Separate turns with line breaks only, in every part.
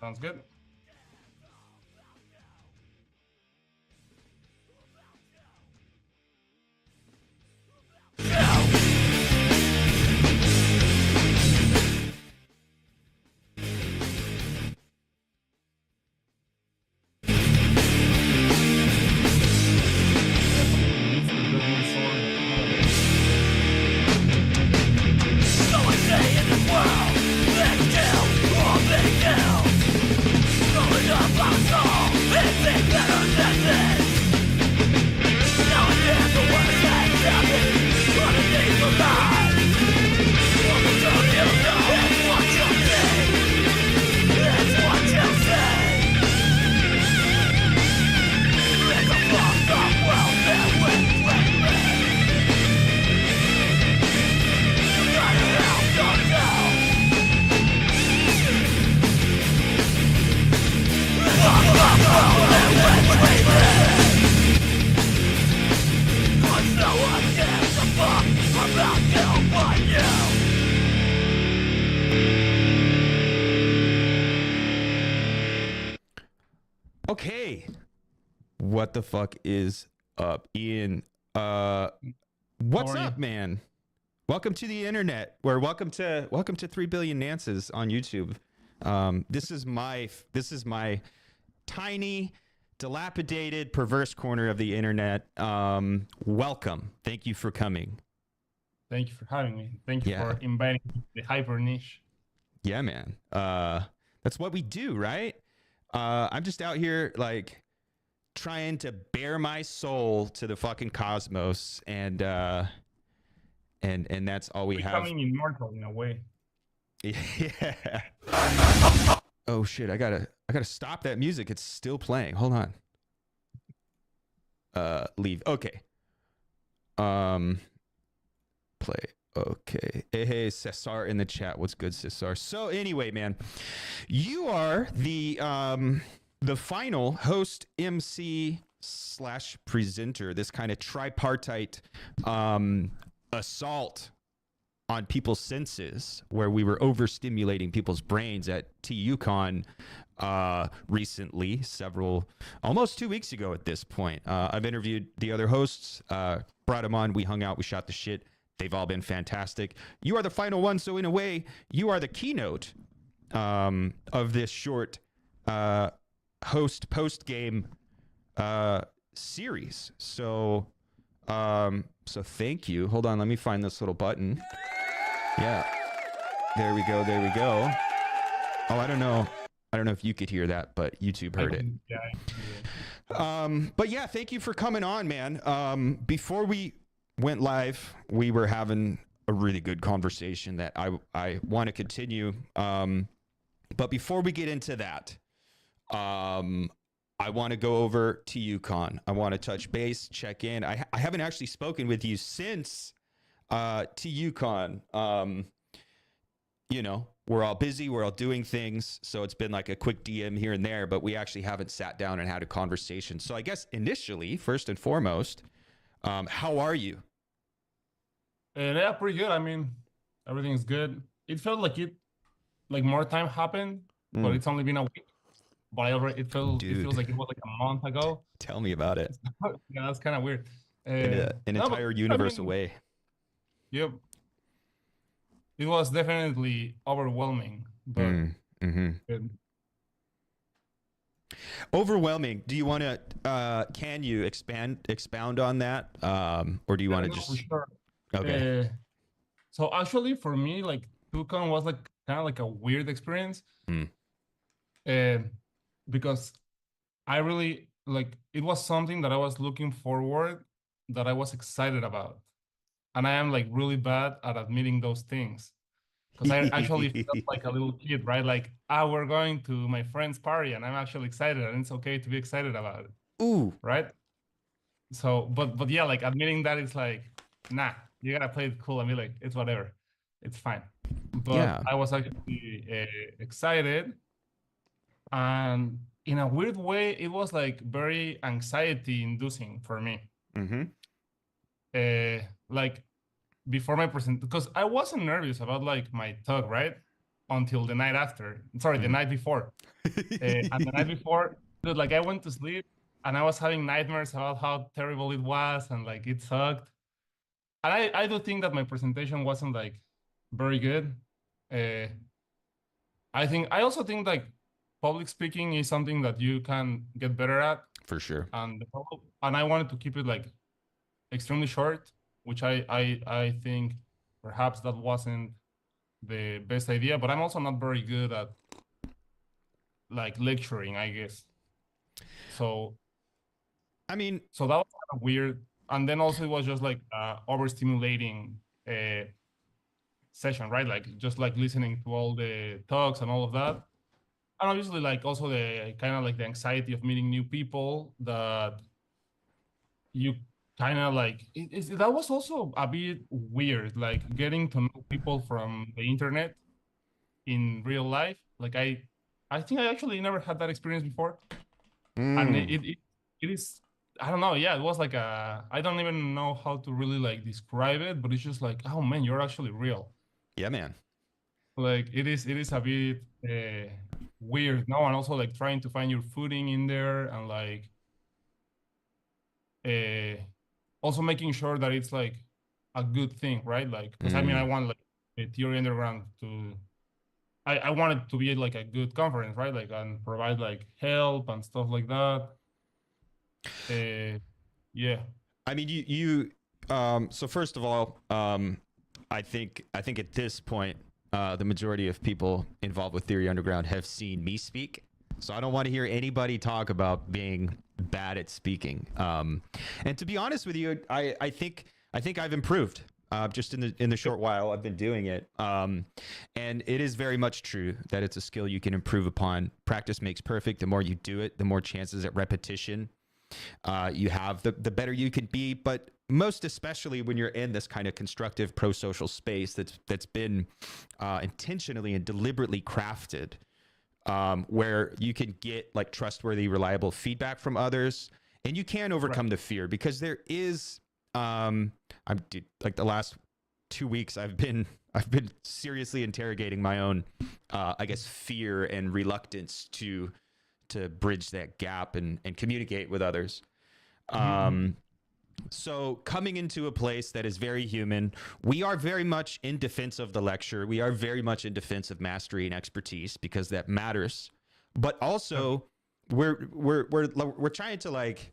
Sounds good.
Okay. What the fuck is up, Ian? What's up, man? Welcome to the internet. Welcome to 3 Billion Nances on YouTube. This is my tiny, dilapidated, perverse corner of the internet. Welcome. Thank you for coming.
Thank you for having me. Thank you for inviting the hyper niche.
Yeah, man. That's what we do, right? I'm just out here like trying to bare my soul to the fucking cosmos, and that's all we have.
Becoming immortal in a way.
Yeah. Oh shit! I gotta stop that music. It's still playing. Hold on. Leave. Okay. Play. Okay. Hey, Cesar in the chat. What's good, Cesar? So anyway, man, you are the final host, MC / presenter. This kind of tripartite assault on people's senses, where we were overstimulating people's brains at TUCON recently, almost 2 weeks ago at this point. I've interviewed the other hosts, brought them on, we hung out, we shot the shit. They've all been fantastic. You are the final one, so in a way, you are the keynote of this short post-game series. So thank you. Hold on, let me find this little button. Yeah, there we go. Oh, I don't know if you could hear that, but YouTube heard it. But yeah, thank you for coming on, man. Before we went live, we were having a really good conversation that I want to continue. But before we get into that, I want to go over to TUCON. I want to touch base, check in. I haven't actually spoken with you since TUCON. You know, we're all busy, we're all doing things, so it's been like a quick DM here and there, but we actually haven't sat down and had a conversation. So I guess initially, first and foremost, how are you?
Yeah, pretty good. I mean, everything's good. It felt like more time happened, but it's only been a week. But it feels like it was like a month ago.
Tell me about it.
Yeah, that's kind of weird.
An entire universe away.
Yep. It was definitely overwhelming, but good.
Overwhelming. Do you want to? Can you expound on that, or do you want to just?
For sure.
Okay.
So actually, for me, like TUCON was like kind of like a weird experience, because I really like it was something that I was looking forward, that I was excited about, and I am like really bad at admitting those things. Because I actually felt like a little kid, right? Like, we're going to my friend's party, and I'm actually excited, and it's okay to be excited about it.
Ooh.
Right? So, but yeah, like admitting that it's like, nah, you gotta play it cool and be like, it's whatever, it's fine. But yeah. I was actually excited, and in a weird way, it was like very anxiety-inducing for me. Like, before my present, because I wasn't nervous about like my talk, right? until the night after. Sorry, the night before. And the night before, dude, like I went to sleep and I was having nightmares about how terrible it was and like it sucked. And I do think that my presentation wasn't like very good. Uh, I also think like public speaking is something that you can get better at.
For sure.
And I wanted to keep it like extremely short, which I think perhaps that wasn't the best idea, but I'm also not very good at like lecturing, I guess. So
I mean,
so that was kind of weird. And then also it was just like overstimulating session, right? Like just like listening to all the talks and all of that. And obviously like also the kind of like the anxiety of meeting new people that you kind of like that was also a bit weird, like getting to know people from the internet in real life. Like I think I actually never had that experience before. And it is, I don't know, yeah, it was like I don't even know how to really like describe it, but it's just like, oh man, you're actually real.
Yeah, man.
Like it is a bit weird, no? And also like trying to find your footing in there and like also making sure that it's like a good thing, right? Like, because I mean, I want like the Theory Underground to, I want it to be like a good conference, right? Like, and provide like help and stuff like that. Yeah.
I mean, so first of all, I think at this point, the majority of people involved with Theory Underground have seen me speak. So I don't want to hear anybody talk about being bad at speaking. And to be honest with you, I think I've improved just in the short while I've been doing it. And it is very much true that it's a skill you can improve upon. Practice makes perfect. The more you do it, the more chances at repetition you have, the better you can be. But most especially when you're in this kind of constructive pro-social space that's been intentionally and deliberately crafted, where you can get like trustworthy, reliable feedback from others, and you can overcome the fear, because there is, like the last 2 weeks, I've been seriously interrogating my own, I guess, fear and reluctance to bridge that gap and communicate with others. So coming into a place that is very human, we are very much in defense of the lecture. We are very much in defense of mastery and expertise, because that matters. But also, we're trying to like,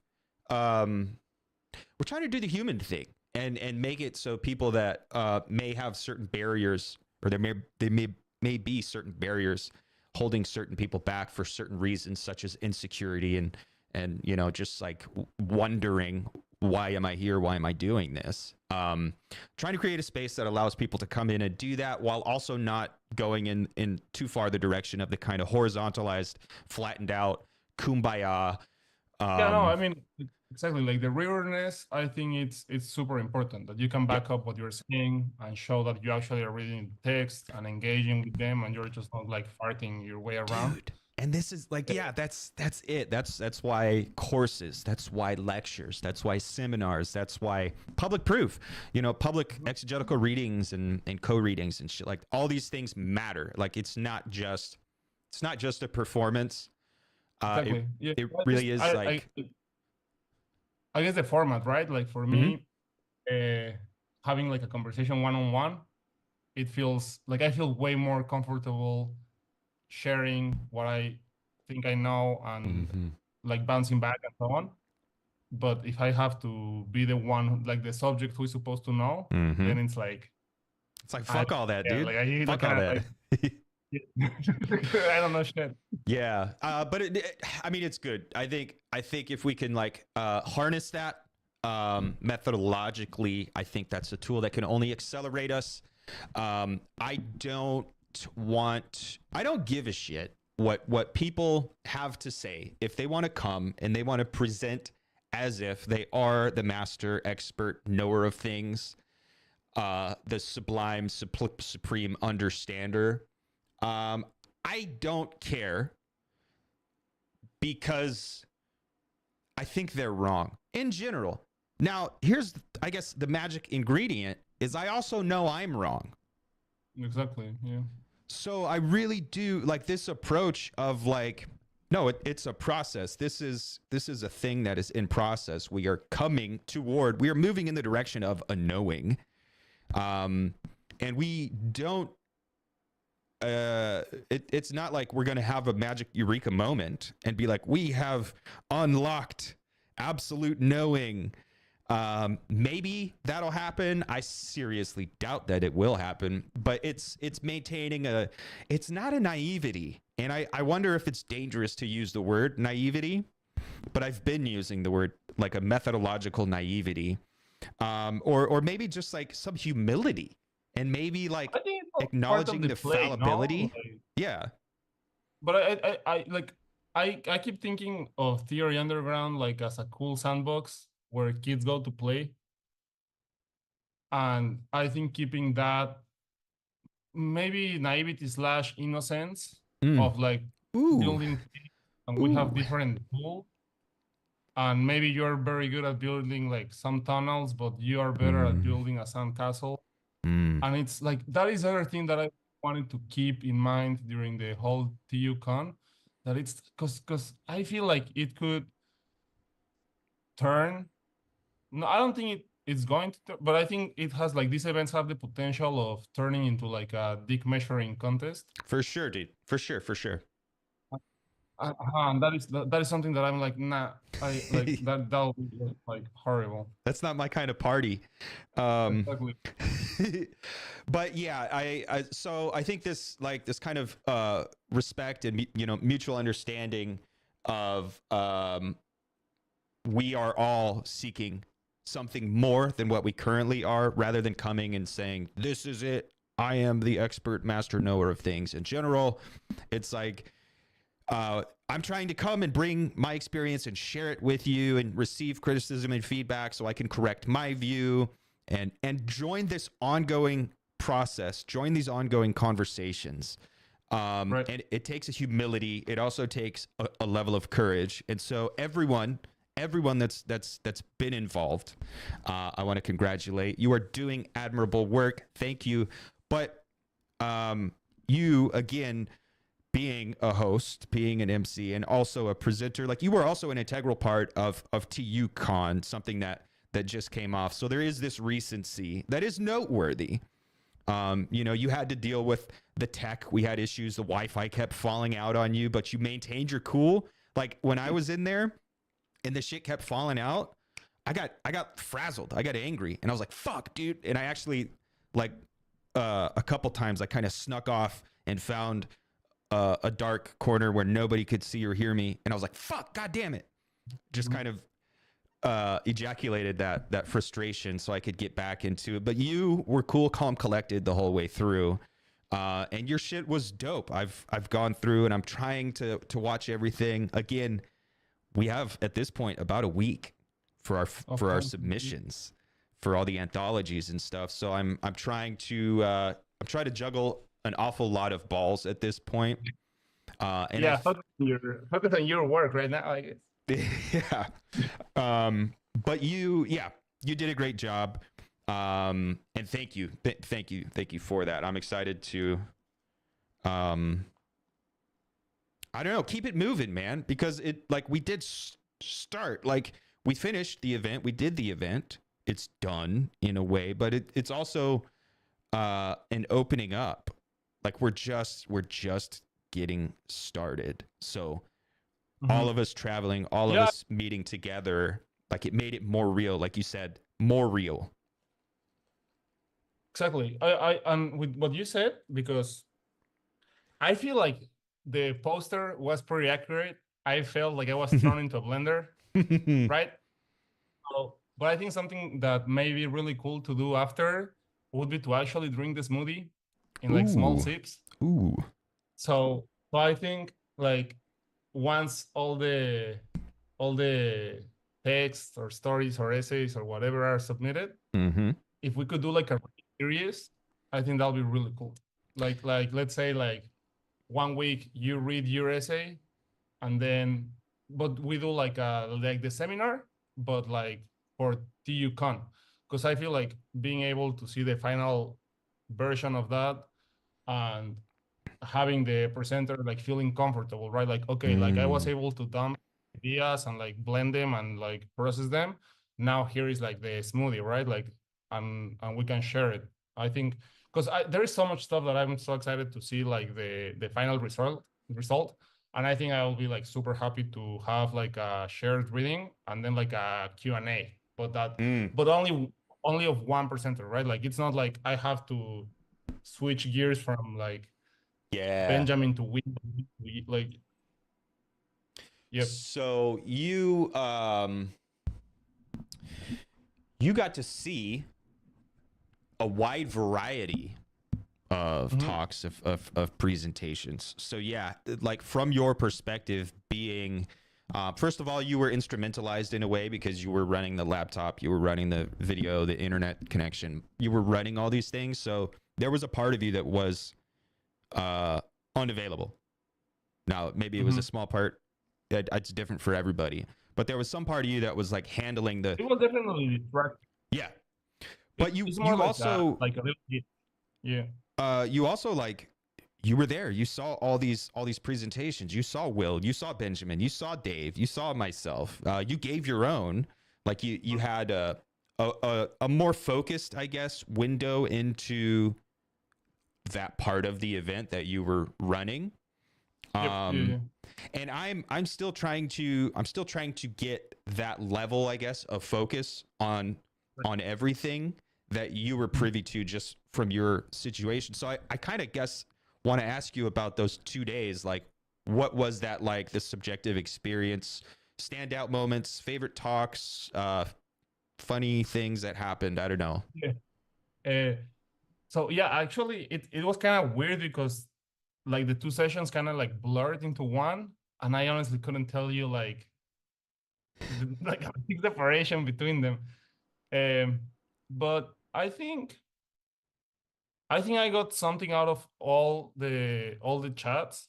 we're trying to do the human thing and make it so people that may have certain barriers, or there may be certain barriers holding certain people back for certain reasons, such as insecurity and you know, just like wondering, why am I here? Why am I doing this? Trying to create a space that allows people to come in and do that, while also not going in too far the direction of the kind of horizontalized, flattened out kumbaya.
Yeah, no, I mean, exactly, like the realness, I think it's super important that you can back up what you're saying and show that you actually are reading the text and engaging with them, and you're just not like farting your way around.
Dude. And this is like, yeah, that's it. That's why courses, that's why lectures, that's why seminars, that's why public proof, you know, public exegetical readings and co-readings and shit, like all these things matter. Like it's not just a performance.
Exactly.
It really is like,
I guess the format, right? Like for me, having like a conversation one-on-one, it feels like I feel way more comfortable sharing what I think I know and like bouncing back and so on. But if I have to be the one, like the subject who is supposed to know, then it's like
fuck all that, dude.
Like,
fuck all that.
Like, I don't know shit.
Yeah, but I mean, it's good. I think if we can like harness that methodologically, I think that's a tool that can only accelerate us. I don't give a shit what people have to say. If they want to come and they want to present as if they are the master, expert, knower of things, the sublime, supreme understander, I don't care, because I think they're wrong in general. Now, here's, I guess, the magic ingredient is I also know I'm wrong.
Exactly. Yeah.
So I really do like this approach of like, no, it's a process. This is a thing that is in process. We are we are moving in the direction of a knowing. And we don't it's not like we're going to have a magic eureka moment and be like, we have unlocked absolute knowing. Maybe that'll happen. I seriously doubt that it will happen, but it's maintaining it's not a naivety. And I wonder if it's dangerous to use the word naivety, but I've been using the word like a methodological naivety, or maybe just like some humility, and maybe like
I think it's part of
acknowledging
the
the
play, no?
fallibility.
Like,
Yeah.
but I like I keep thinking of Theory Underground like as a cool sandbox where kids go to play, and I think keeping that maybe naivety slash innocence
Mm.
of like
Ooh.
building things, and we have
Ooh.
different tools, and maybe you're very good at building like some tunnels, but you are better at
Mm.
building a sandcastle.
Mm.
And it's like that is another thing that I wanted to keep in mind during the whole TUCON, that it's because I feel like it could turn. No, I don't think it's going to, but I think it has like these events have the potential of turning into like a dick measuring contest.
For sure, dude. For sure. For sure.
And that is something that I'm like, nah, I like that'll be like horrible.
That's not my kind of party. Um,
Exactly.
but yeah, so I think this like this kind of respect and mutual understanding of we are all seeking something more than what we currently are, rather than coming and saying, this is it, I am the expert master knower of things in general. It's like, I'm trying to come and bring my experience and share it with you and receive criticism and feedback so I can correct my view and join this ongoing process, join these ongoing conversations.
Right.
And it takes a humility. It also takes a level of courage. And so everyone that's been involved, I want to congratulate. You are doing admirable work. Thank you. But you, again, being a host, being an MC, and also a presenter, like you were also an integral part of TUCON, something that just came off. So there is this recency that is noteworthy. You had to deal with the tech. We had issues. The Wi-Fi kept falling out on you, but you maintained your cool. Like when I was in there and the shit kept falling out, I got frazzled. I got angry, and I was like, "Fuck, dude!" And I actually, like, a couple times, I kind of snuck off and found a dark corner where nobody could see or hear me, and I was like, "Fuck, god damn it!" Just kind of ejaculated that frustration so I could get back into it. But you were cool, calm, collected the whole way through, and your shit was dope. I've gone through and I'm trying to watch everything again. We have at this point about a week for our submissions for all the anthologies and stuff. So I'm trying to juggle an awful lot of balls at this point. And
yeah, focus on your work right now, I guess.
Yeah. But you did a great job. And thank you. Thank you for that. I'm excited to, I don't know, keep it moving, man, because we did start, like we finished the event. We did the event. It's done in a way, but it's also, an opening up. Like we're just getting started. So, all of us traveling, all of us meeting together, like it made it more real, like you said, more real.
Exactly. And with what you said, because I feel like the poster was pretty accurate. I felt like I was thrown into a blender, right? So, but I think something that may be really cool to do after would be to actually drink the smoothie in like small sips.
Ooh.
So I think like once all the texts or stories or essays or whatever are submitted, if we could do like a series, I think that'll be really cool. Like let's say like 1 week you read your essay, and then but we do like the seminar, but like for TUCON, because I feel like being able to see the final version of that and having the presenter like feeling comfortable, right? Like, okay, like I was able to dump ideas and like blend them and like process them. Now here is like the smoothie, right? Like, and we can share it. I think because there is so much stuff that I'm so excited to see like the final result. And I think I'll be like super happy to have like a shared reading and then like a Q&A, but only of one presenter, right? Like it's not like I have to switch gears from like
Yeah.
Benjamin to Win, like, yep.
So you got to see a wide variety of talks of presentations. So yeah, like from your perspective, being first of all, you were instrumentalized in a way because you were running the laptop, you were running the video, the internet connection, you were running all these things. So there was a part of you that was unavailable. Now maybe it was a small part. It's different for everybody, but there was some part of you that was like handling the.
It was definitely distracting.
Yeah, but
It's more
you
like
also
like a little bit, yeah.
You also like you were there. You saw all these presentations. You saw Will. You saw Benjamin. You saw Dave. You saw myself. You gave your own. Like you had a more focused, I guess, window into that part of the event that you were running.
Yep.
And I'm still trying to get that level, I guess, of focus on everything that you were privy to just from your situation. So I kind of guess want to ask you about those 2 days. Like, what was that like, the subjective experience, standout moments, favorite talks, funny things that happened? I don't know.
Yeah. So yeah, actually it was kind of weird because like the two sessions kind of like blurred into one, and I honestly couldn't tell you like like a big separation between them. But I think I got something out of all the chats,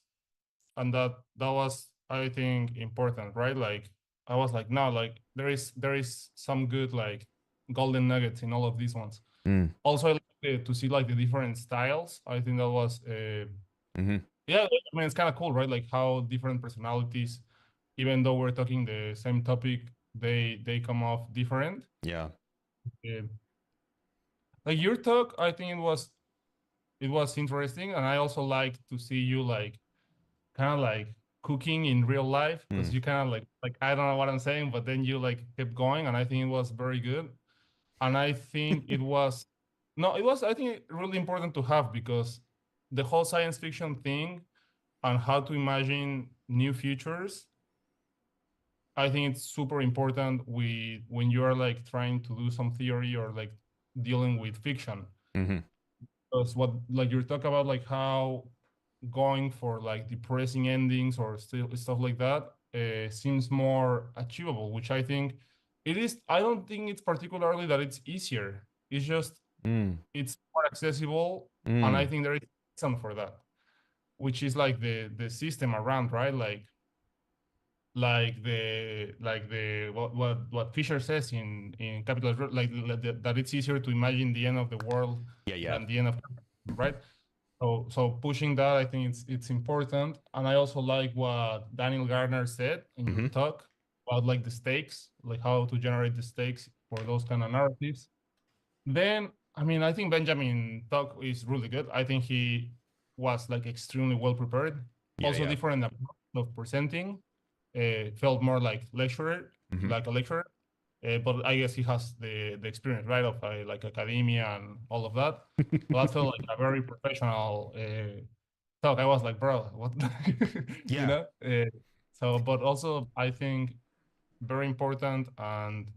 and that was, I think, important, right? Like I was like, no, like there is some good like golden nuggets in all of these ones.
Mm.
Also, I like to see like the different styles. I think that was yeah. I mean, it's kind of cool, right? Like how different personalities, even though we're talking the same topic, they come off different.
Yeah.
Uh, like your talk, I think it was interesting, and I also like to see you like kind of like cooking in real life, because
Mm.
you kind of like I don't know what I'm saying, but then you like kept going, and I think it was very good. And I think it was no, it was, I think, really important to have, because the whole science fiction thing and how to imagine new futures, I think it's super important when you are like trying to do some theory or like dealing with fiction.
Mm-hmm.
Because what like you talk about, like how going for like depressing endings or still stuff like that seems more achievable, which I think it is. I don't think it's particularly that it's easier. It's just
Mm.
it's more accessible, and I
Mm.
think there is some for that, which is like the system around, right? Like the what Fisher says in Capital, like that it's easier to imagine the end of the world
Yeah. Yeah.
than the end of capitalism, right? So pushing that, I think it's important. And I also like what Daniel Gardner said in your
Mm-hmm.
talk about like the stakes, like how to generate the stakes for those kind of narratives. Then, I mean, I think Benjamin talk is really good. I think he was like extremely well prepared.
Yeah.
Also
Yeah.
different approach of presenting. Felt more like
Mm-hmm.
like a lecturer. But I guess he has the experience, right, of like academia and all of that. So that felt like a very professional talk. I was like, bro, what, you
Yeah.
know? So, but also I think very important, and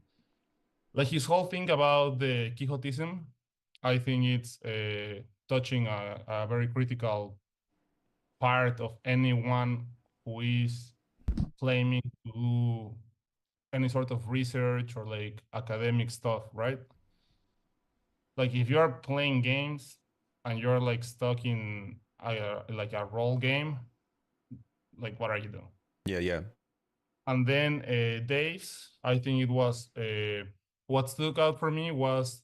like his whole thing about the Quixotism, I think it's touching a very critical part of anyone who is claiming to do any sort of research or like academic stuff, right? Like if you are playing games and you're like stuck in like a role game, like what are you doing?
Yeah. Yeah.
And then Dave's, I think it was what stuck out for me was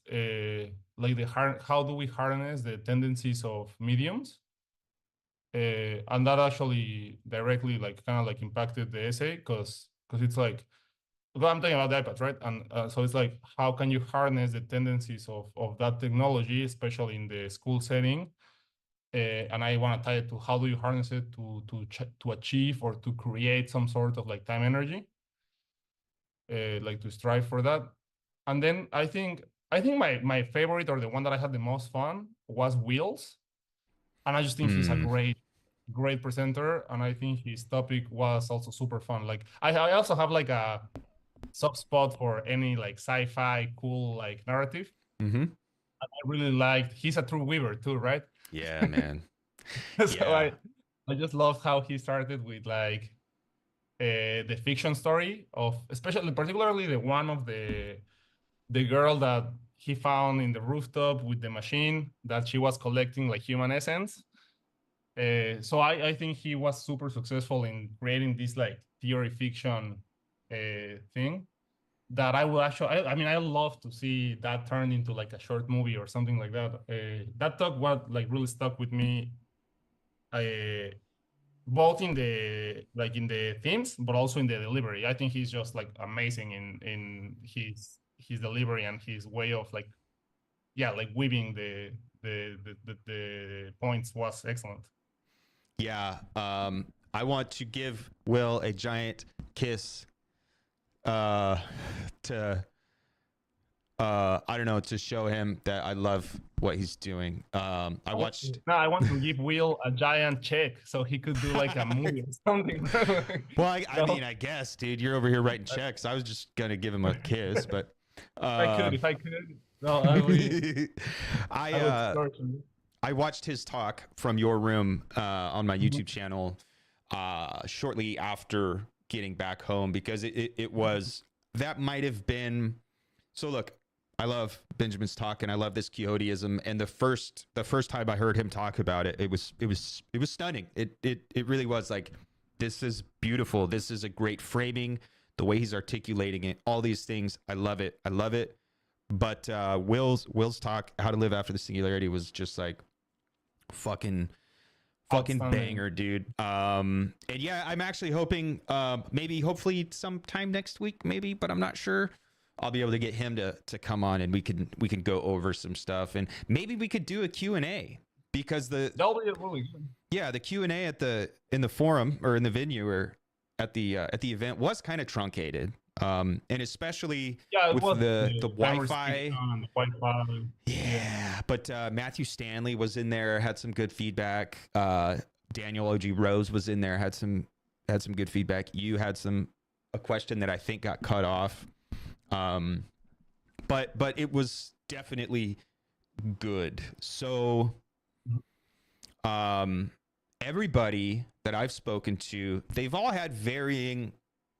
like how do we harness the tendencies of mediums? And that actually directly like kind of like impacted the essay because it's like, well, I'm talking about the iPads, right? And so it's like, how can you harness the tendencies of that technology, especially in the school setting? And I want to tie it to how do you harness it to achieve or to create some sort of like time energy, like to strive for that. And then I think my favorite, or the one that I had the most fun, was Wheels, and I just think he's a great presenter, and I think his topic was also super fun. Like I also have like a soft spot for any like sci-fi cool like narrative.
Mm-hmm.
I really liked. He's a true weaver too, right?
Yeah, man.
So
Yeah.
I just loved how he started with like the fiction story of, especially particularly the one of the girl that he found in the rooftop with the machine that she was collecting like human essence. So I think he was super successful in creating this like theory fiction thing that I will actually, I mean, I love to see that turned into like a short movie or something like that. That talk what like really stuck with me, both in the like in the themes, but also in the delivery. I think he's just like amazing in his delivery and his way of like, yeah, like weaving the points was excellent.
Yeah. I want to give Will a giant kiss to I don't know, to show him that I love what he's doing. I watched.
No, I want to give Will a giant check so he could do like a movie or something.
Well, I
No,
mean, I guess, dude, you're over here writing checks. I was just gonna give him a kiss, but
if I could, no, I would
I
start to.
I watched his talk from your room on my
Mhm.
YouTube channel shortly after getting back home because it was that might have been. So look, I love Benjamin's talk and I love this Quixoteism. And the first time I heard him talk about it, it was stunning. It really was like, this is beautiful. This is a great framing. The way he's articulating it, all these things, I love it. I love it. But Will's talk, How to Live After the Singularity, was just like fucking
Outstanding.
banger, dude. And yeah, I'm actually hoping maybe hopefully sometime next week, maybe, but I'm not sure. I'll be able to get him to come on and we can go over some stuff and maybe we could do a Q&A because
That'll be really good.
the Q&A in the forum or in the venue or at the event was kind of truncated. And especially
Yeah, it
with
was
the
the time
Wi-Fi.
restriction and the Wi-Fi. Yeah.
Yeah, but Matthew Stanley was in there, had some good feedback. Daniel OG Rose was in there, had some good feedback. You had a question that I think got cut off. But it was definitely good. So everybody that I've spoken to, they've all had varying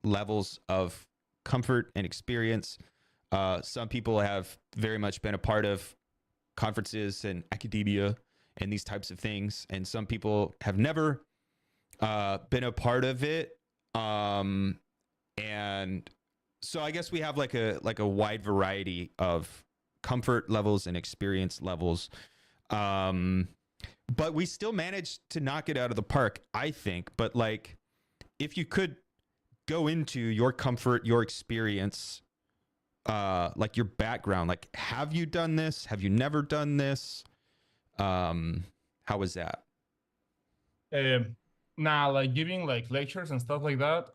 levels of comfort and experience. Some people have very much been a part of conferences and academia and these types of things, and some people have never been a part of it. And so I guess we have like a wide variety of comfort levels and experience levels. But we still managed to knock it out of the park, I think. But like, if you could go into your comfort, your experience, like your background, like, have you done this? Have you never done this? How was that?
Nah, like giving like lectures and stuff like that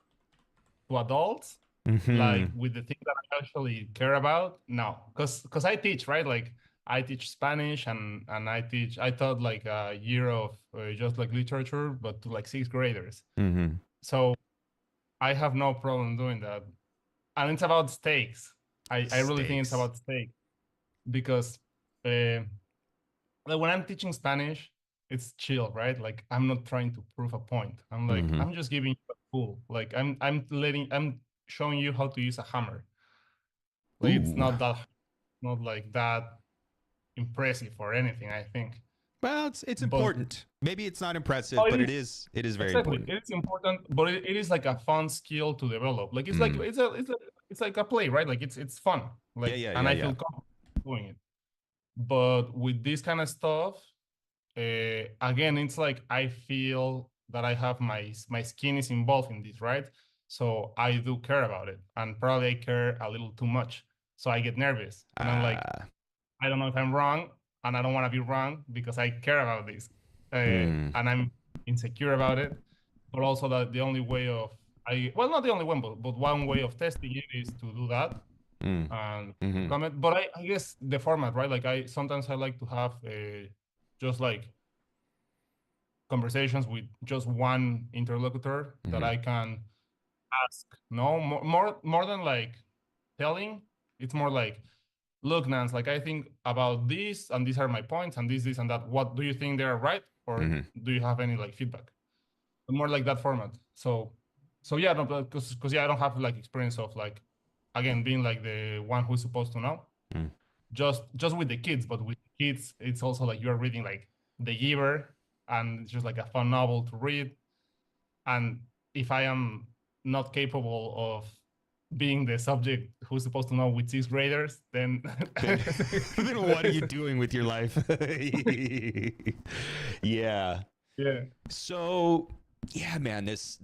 to adults,
Mm-hmm.
like with the thing that I actually care about, no, because I teach, right? Like I teach Spanish and I taught like a year of just like literature, but to like sixth graders.
Mm-hmm.
So I have no problem doing that. And it's about stakes. I really think it's
Stakes.
about stakes because uh, like when I'm teaching Spanish, it's chill, right? Like I'm not trying to prove a point. I'm like,
Mm-hmm.
I'm just giving you a tool. Like I'm showing you how to use a hammer. Like it's
Ooh.
not like that impressive or anything, I think.
Well, it's
But
important. Maybe it's not
oh,
impressive,
it
but
is
it is very
exactly,
important.
it is important, but it is like a fun skill to develop. Like it's like
Mm.
it's like a play, right? Like it's fun.
Yeah,
Like
yeah,
and
yeah,
I
yeah.
feel comfortable doing it. But with this kind of stuff, again, it's like I feel that I have my skin is involved in this, right? So I do care about it, and probably I care a little too much. So I get nervous, and I'm like, I don't know if I'm wrong, and I don't want to be wrong because I care about this, and I'm insecure about it. But also that the only way of well, not the only one, but one way of testing it is to do that and comment. But I guess the format, right? Like I sometimes I like to have just like conversations with just one interlocutor that I can ask. No, more than like telling. It's more like, look, Nance, like I think about this, and these are my points, and this, and that. What do you think they're right, or do you have any like feedback? More like that format. So yeah, no, because yeah, I don't have like experience of like, again, being like the one who's supposed to know. Just with the kids, but with the kids, it's also like you're reading like The Giver, and it's just like a fun novel to read. And if I am not capable of being the subject who's supposed to know with sixth graders, then
then what are you doing with your life? Yeah.
Yeah.
So yeah, man, this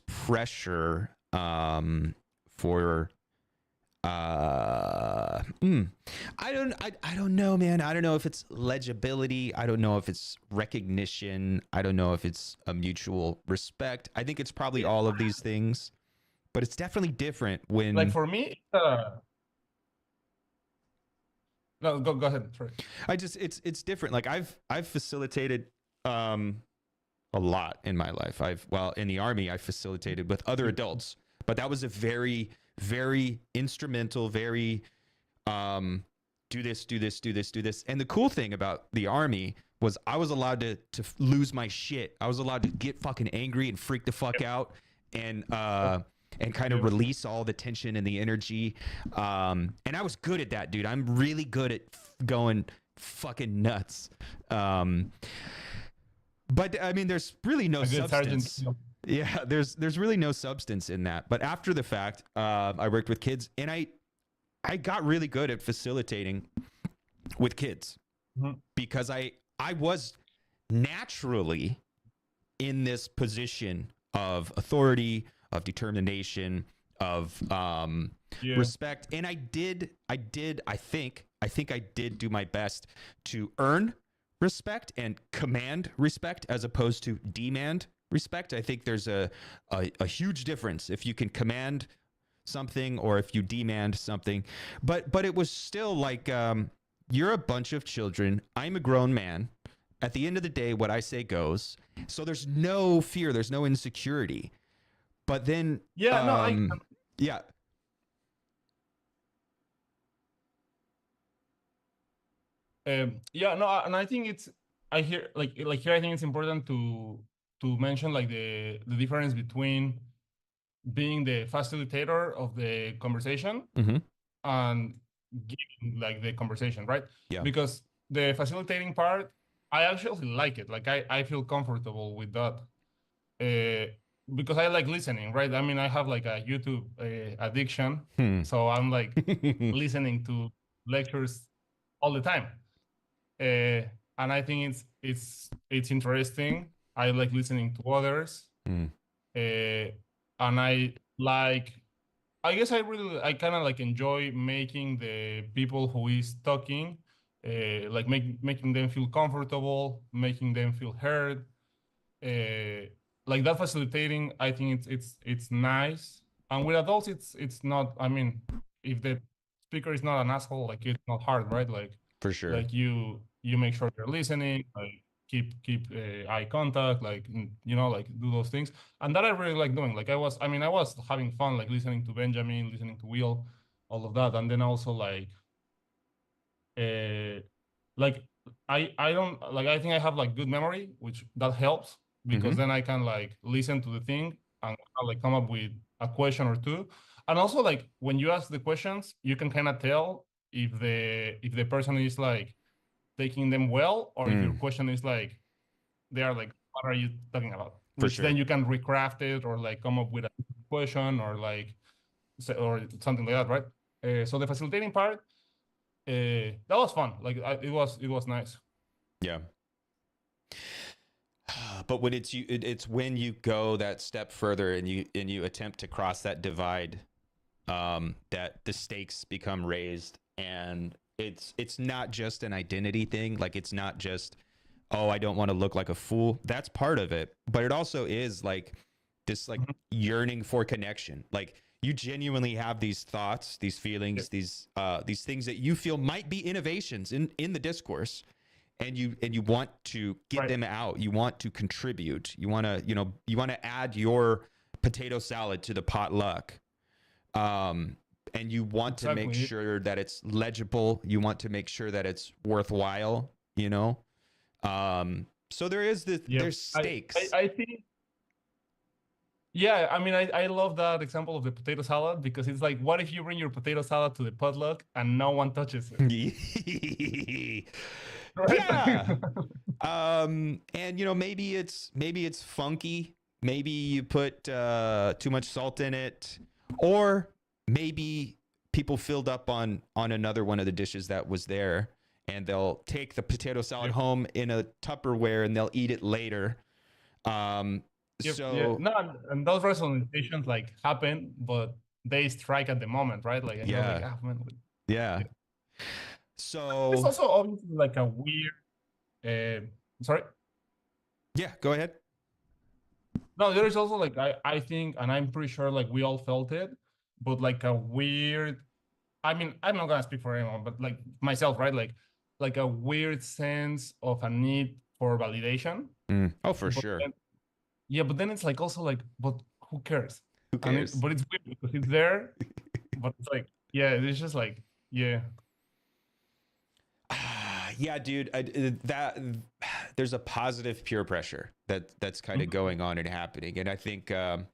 pressure for I don't know, man. I don't know if it's legibility. I don't know if it's recognition. I don't know if it's a mutual respect. I think it's probably all of these things, but it's definitely different when
like for me, no, go ahead. Sorry.
It's different. Like I've facilitated a lot in my life. In the Army I facilitated with other adults, but that was a very instrumental, very do this. And the cool thing about the Army was I was allowed to lose my shit. I was allowed to get fucking angry and freak the fuck out and kind of release all the tension and the energy. And I was good at that, dude. I'm really good at going fucking nuts. But I mean, there's really no substance. Yeah, there's really no substance in that. But after the fact, I worked with kids, and I got really good at facilitating with kids because I was naturally in this position of authority, of determination, of respect, and I think I did do my best to earn respect and command respect as opposed to demand respect. I think there's a huge difference if you can command something or if you demand something. But it was still like, you're a bunch of children. I'm a grown man. At the end of the day, what I say goes. So there's no fear. There's no insecurity. But then, yeah, yeah.
Yeah, no, and I think it's I hear like here I think it's important to mention like the difference between being the facilitator of the conversation and giving like the conversation, right?
Yeah.
Because the facilitating part, I actually like it. Like I feel comfortable with that. Because I like listening, right? I mean, I have like a YouTube addiction, so I'm like listening to lectures all the time. And I think it's interesting. I like listening to others, and I like. I guess I kind of like enjoy making the people who is talking, like making them feel comfortable, making them feel heard. Like that facilitating, I think it's nice. And with adults, it's not. I mean, if the speaker is not an asshole, like it's not hard, right? Like
For sure.
like you make sure you're listening, like keep eye contact, like like do those things, and that I really like doing. Like I was having fun, like listening to Benjamin, listening to Will, all of that, and then also uh like I don't like I think I have like good memory, which that helps because then I can like listen to the thing and like come up with a question or two. And also like when you ask the questions, you can kind of tell if the person is like taking them well, or if your question is like they are like, what are you talking about? Which then you can recraft it or like come up with a question or like or something like that, right? So the facilitating part, that was fun. Like it was nice.
Yeah. But when it's you, it's when you go that step further and you attempt to cross that divide, that the stakes become raised, and it's not just an identity thing. Like, it's not just, oh, I don't want to look like a fool. That's part of it, but it also is like this, like, yearning for connection. Like, you genuinely have these thoughts, these feelings, these things that you feel might be innovations in the discourse, and you want to get them out. You want to contribute. You want to, you want to add your potato salad to the potluck. And you want to make sure that it's legible. You want to make sure that it's worthwhile, so there is there's stakes.
I think, yeah, I mean, I love that example of the potato salad, because it's like, what if you bring your potato salad to the potluck and no one touches it?
Yeah. And maybe it's funky. Maybe you put too much salt in it, or maybe people filled up on another one of the dishes that was there, and they'll take the potato salad home in a Tupperware and they'll eat it later.
No, and those rationalizations like happen, but they strike at the moment, right? Like,
yeah. So
it's also obviously like a weird. Sorry.
Yeah, go ahead.
No, there is also like, I think, and I'm pretty sure like we all felt it, but like a weird. I mean, I'm not gonna speak for anyone, but like myself, right? Like a weird sense of a need for validation.
Oh, for sure.
Yeah, but then it's like also like, but who cares?
Who cares?
But it's weird because it's there, but it's like, yeah, it's just like, yeah.
Yeah, dude, that there's a positive peer pressure that's kind of going on and happening, and I think Jacob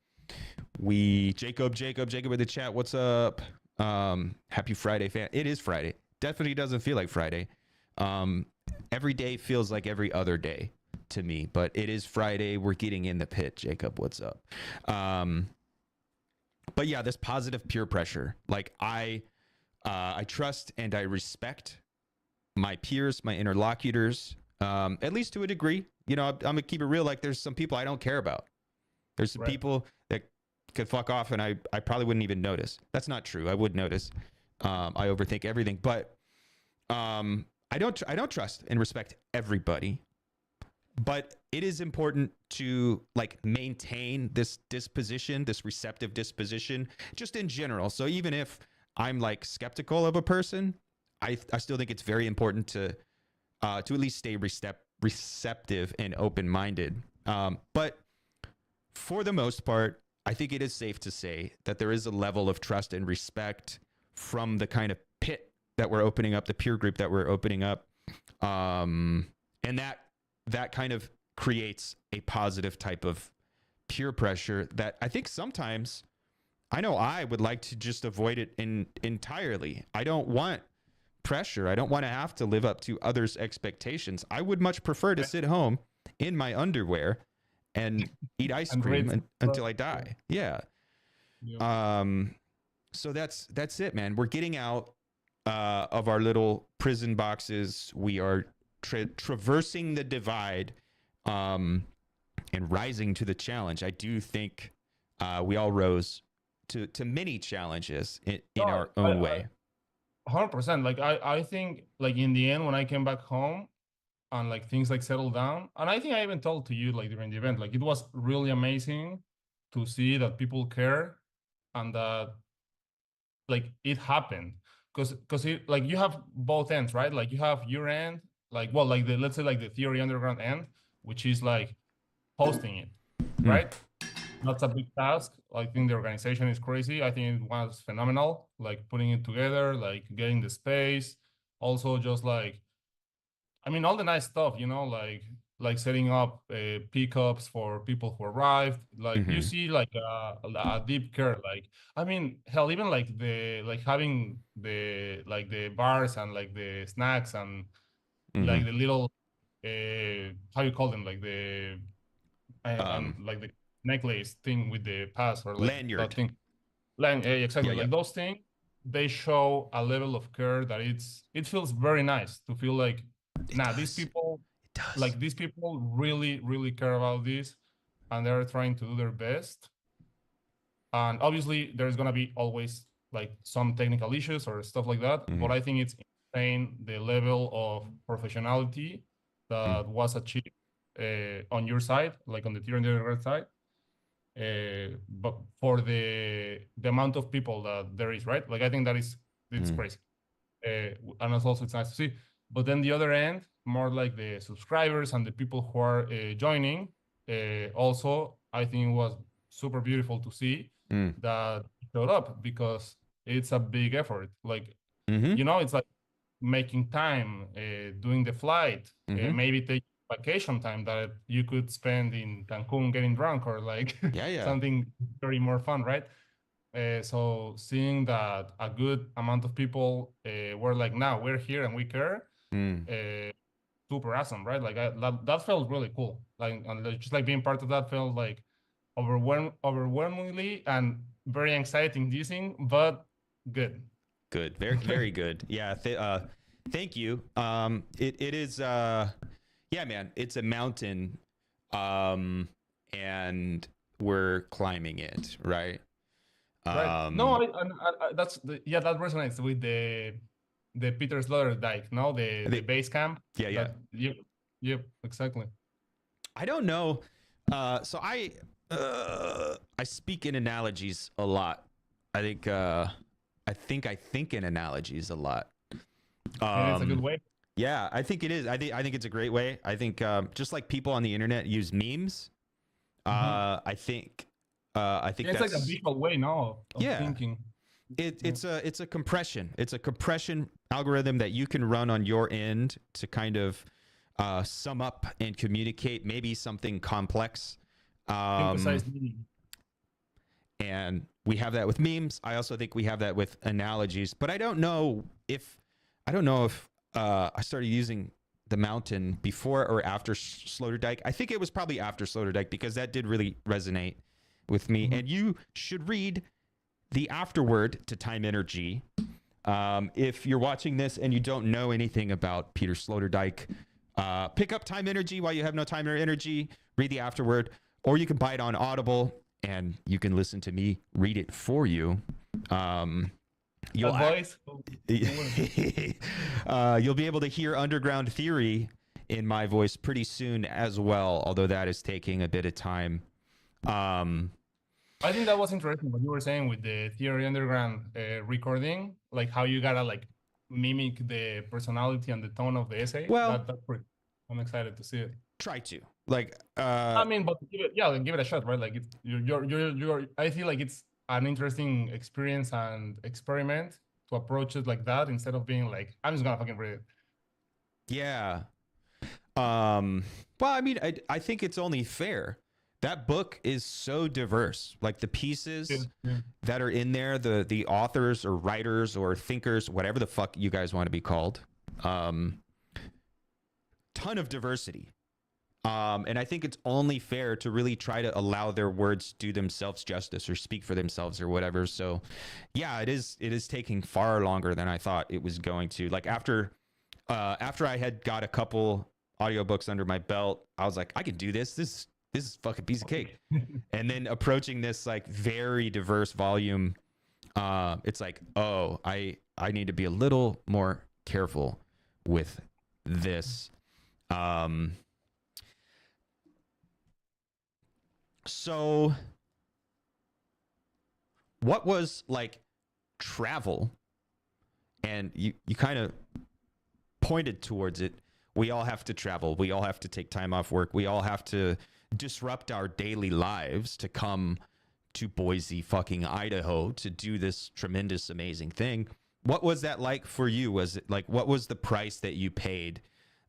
in the chat, what's up? Happy Friday, fan. It is Friday. Definitely doesn't feel like Friday. Every day feels like every other day to me, but it is Friday. We're getting in the pit. Jacob, what's up? But yeah, this positive peer pressure. Like, I trust and I respect my peers, my interlocutors, at least to a degree. I'm gonna keep it real. Like, there's some people I don't care about. There's some people that could fuck off, and I probably wouldn't even notice. That's not true. I would notice. I overthink everything, but I don't trust and respect everybody. But it is important to like maintain this disposition, this receptive disposition, just in general. So even if I'm like skeptical of a person, I still think it's very important to at least stay receptive and open-minded. But for the most part, I think it is safe to say that there is a level of trust and respect from the kind of pit that we're opening up, the peer group that we're opening up, and that kind of creates a positive type of peer pressure that I think sometimes, I know I would like to just avoid it entirely. I don't want pressure. I don't want to have to live up to others' expectations. I would much prefer to sit home in my underwear and eat ice cream until I die. Yeah. So that's it, man. We're getting out of our little prison boxes. We are traversing the divide and rising to the challenge. I do think we all rose to many challenges in our own way.
100%. Like, I think like in the end, when I came back home and like things like settled down, and I think I even told to you like during the event, like it was really amazing to see that people care and that like it happened, because it, like, you have both ends, right? Like, you have your end, like, well, like let's say like the Theory Underground end, which is like hosting it, right? That's a big task. I think the organization is crazy. I think it was phenomenal, like putting it together, like getting the space, also just like, I mean, all the nice stuff, like setting up pickups for people who arrived. Like you see like a deep care. Like, I mean, hell, even like having the bars and like the snacks and like the little how you call them, like the and like the necklace thing with the pass, or like
lanyard.
that thing. Exactly. Like those things, they show a level of care that it feels very nice to feel like, these people
does.
Like these people really, really care about this, and they're trying to do their best. And obviously, there's gonna be always like some technical issues or stuff like that. But I think it's insane the level of professionality that was achieved on your side, like on the tier and the red side. But for the amount of people that there is, right? Like I think it's crazy. And it's nice to see. But then the other end, more like the subscribers and the people who are joining, also I think it was super beautiful to see that showed up, because it's a big effort. Like it's like making time, doing the flight, maybe take vacation time that you could spend in Cancun getting drunk, or like something very more fun, right? So seeing that a good amount of people were like, "Now we're here and we care," super awesome, right? Like that felt really cool. Like, and just like being part of that felt like overwhelmingly and very anxiety-inducing, but good.
Good, very very good. Yeah, thank you. It is yeah, man, it's a mountain, and we're climbing it, right?
Right. No, that resonates with the Peter Sloterdijk, no, the base camp.
Yeah.
Yep, exactly.
I don't know. So I speak in analogies a lot. I think I think in analogies a lot.
And it's a good way.
Yeah, I think it is. I think it's a great way. I think just like people on the internet use memes. I think it's
that's like a visual way now of thinking.
It's a compression. It's a compression algorithm that you can run on your end to kind of sum up and communicate maybe something complex.
Emphasize meaning.
And we have that with memes. I also think we have that with analogies. But I don't know if I started using the mountain before or after Sloterdijk. I think it was probably after Sloterdijk, because that did really resonate with me. And you should read the afterword to Time Energy. If you're watching this and you don't know anything about Peter Sloterdijk, pick up Time Energy while you have no time or energy. Read the afterword, or you can buy it on Audible and you can listen to me read it for you. You'll be able to hear Underground Theory in my voice pretty soon as well, although that is taking a bit of time.
I think that was interesting what you were saying with the Theory Underground recording, like how you gotta like mimic the personality and the tone of the essay.
Well,
that's pretty. I'm excited to see it.
Try to like.
I mean, but give it a shot, right? Like it's you're. I feel like it's an interesting experience and experiment to approach it like that, instead of being like, I'm just gonna fucking read it.
Yeah. Well, I mean, I think it's only fair. That book is so diverse. Like the pieces that are in there, the authors or writers or thinkers, whatever the fuck you guys want to be called, ton of diversity. And I think it's only fair to really try to allow their words do themselves justice or speak for themselves or whatever. So yeah, it is taking far longer than I thought it was going to. Like after I had got a couple audiobooks under my belt, I was like, I can do this. This is a fucking piece of cake. And then approaching this like very diverse volume, it's like, oh, I need to be a little more careful with this. So what was like travel? And you kind of pointed towards it. We all have to travel. We all have to take time off work. We all have to disrupt our daily lives to come to Boise, fucking Idaho, to do this tremendous, amazing thing. What was that like for you? Was it like, what was the price that you paid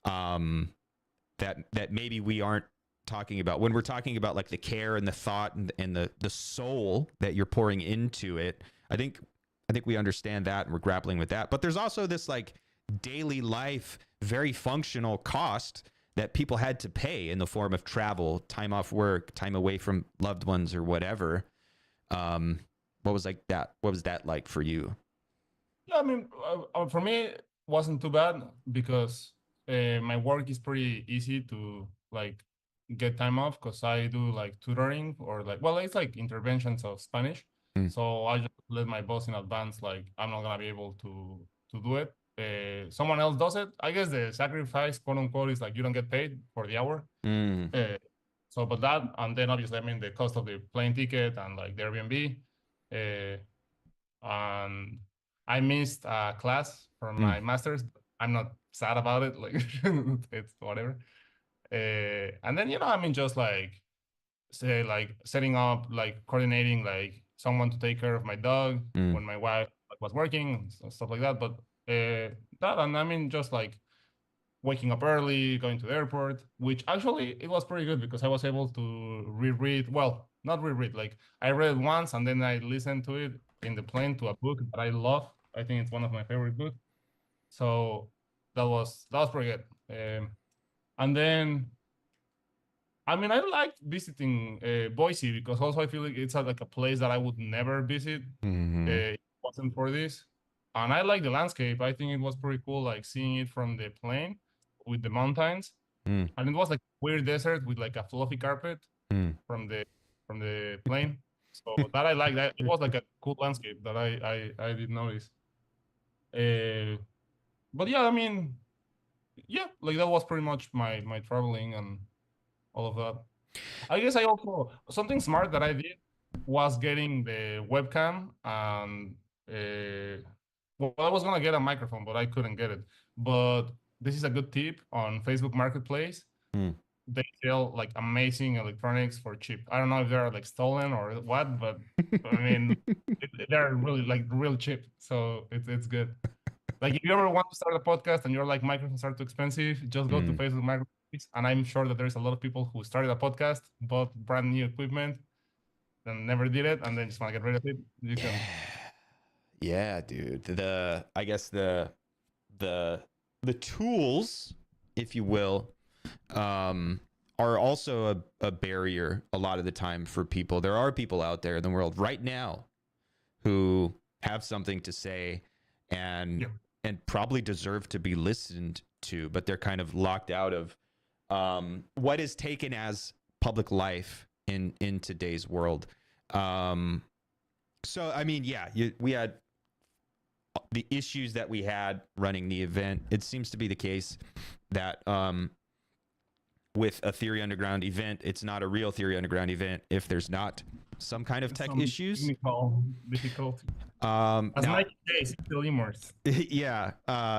that maybe we aren't talking about when we're talking about like the care and the thought and the soul that you're pouring into it? I think we understand that and we're grappling with that. But there's also this like daily life, very functional cost that people had to pay in the form of travel, time off work, time away from loved ones or whatever. What was like that? What was that like for you?
Yeah, I mean, for me, it wasn't too bad, because my work is pretty easy to like get time off because I do like tutoring or like, well, it's like interventions of Spanish.
Mm.
So I just let my boss in advance, like I'm not gonna be able to do it. Someone else does it. I guess the sacrifice, quote unquote, is like you don't get paid for the hour.
Mm.
So, but that, and then obviously, I mean, the cost of the plane ticket and like the Airbnb. And I missed a class from my master's. I'm not sad about it. Like, it's whatever. And then, I mean, just like, say, like setting up, like coordinating, like someone to take care of my dog when my wife was working, and stuff like that. But that, and I mean, just like waking up early, going to the airport, which actually it was pretty good because I was able to reread. Well, not reread. Like I read it once and then I listened to it in the plane to a book that I love. I think it's one of my favorite books. So that was pretty good. And then I mean I like visiting Boise because also I feel like it's like a place that I would never visit if it wasn't for this. And I like the landscape. I think it was pretty cool, like seeing it from the plane with the mountains, and it was like weird desert with like a fluffy carpet from the plane. So that I like. That it was like a cool landscape that I did notice. But yeah, I mean, yeah, like that was pretty much my traveling and all of that. I guess I also something smart that I did was getting the webcam and well, I was gonna get a microphone, but I couldn't get it. But this is a good tip on Facebook Marketplace. They sell like amazing electronics for cheap. I don't know if they're like stolen or what, but I mean they're really like real cheap, so it's good. Like if you ever want to start a podcast and you're like microphones are too expensive, just go to Facebook Marketplace, and I'm sure that there's a lot of people who started a podcast, bought brand new equipment, and never did it, and then just want to get rid of it. You can.
Yeah, dude. I guess the tools, if you will, are also a barrier a lot of the time for people. There are people out there in the world right now who have something to say and probably deserve to be listened to, but they're kind of locked out of what is taken as public life in today's world. So I mean, yeah, we had the issues that we had running the event. It seems to be the case that with a Theory Underground event, it's not a real Theory Underground event if there's not some kind of tech issues.
Technical difficulty. As
now,
Nike says, it's the lemurs.
Yeah,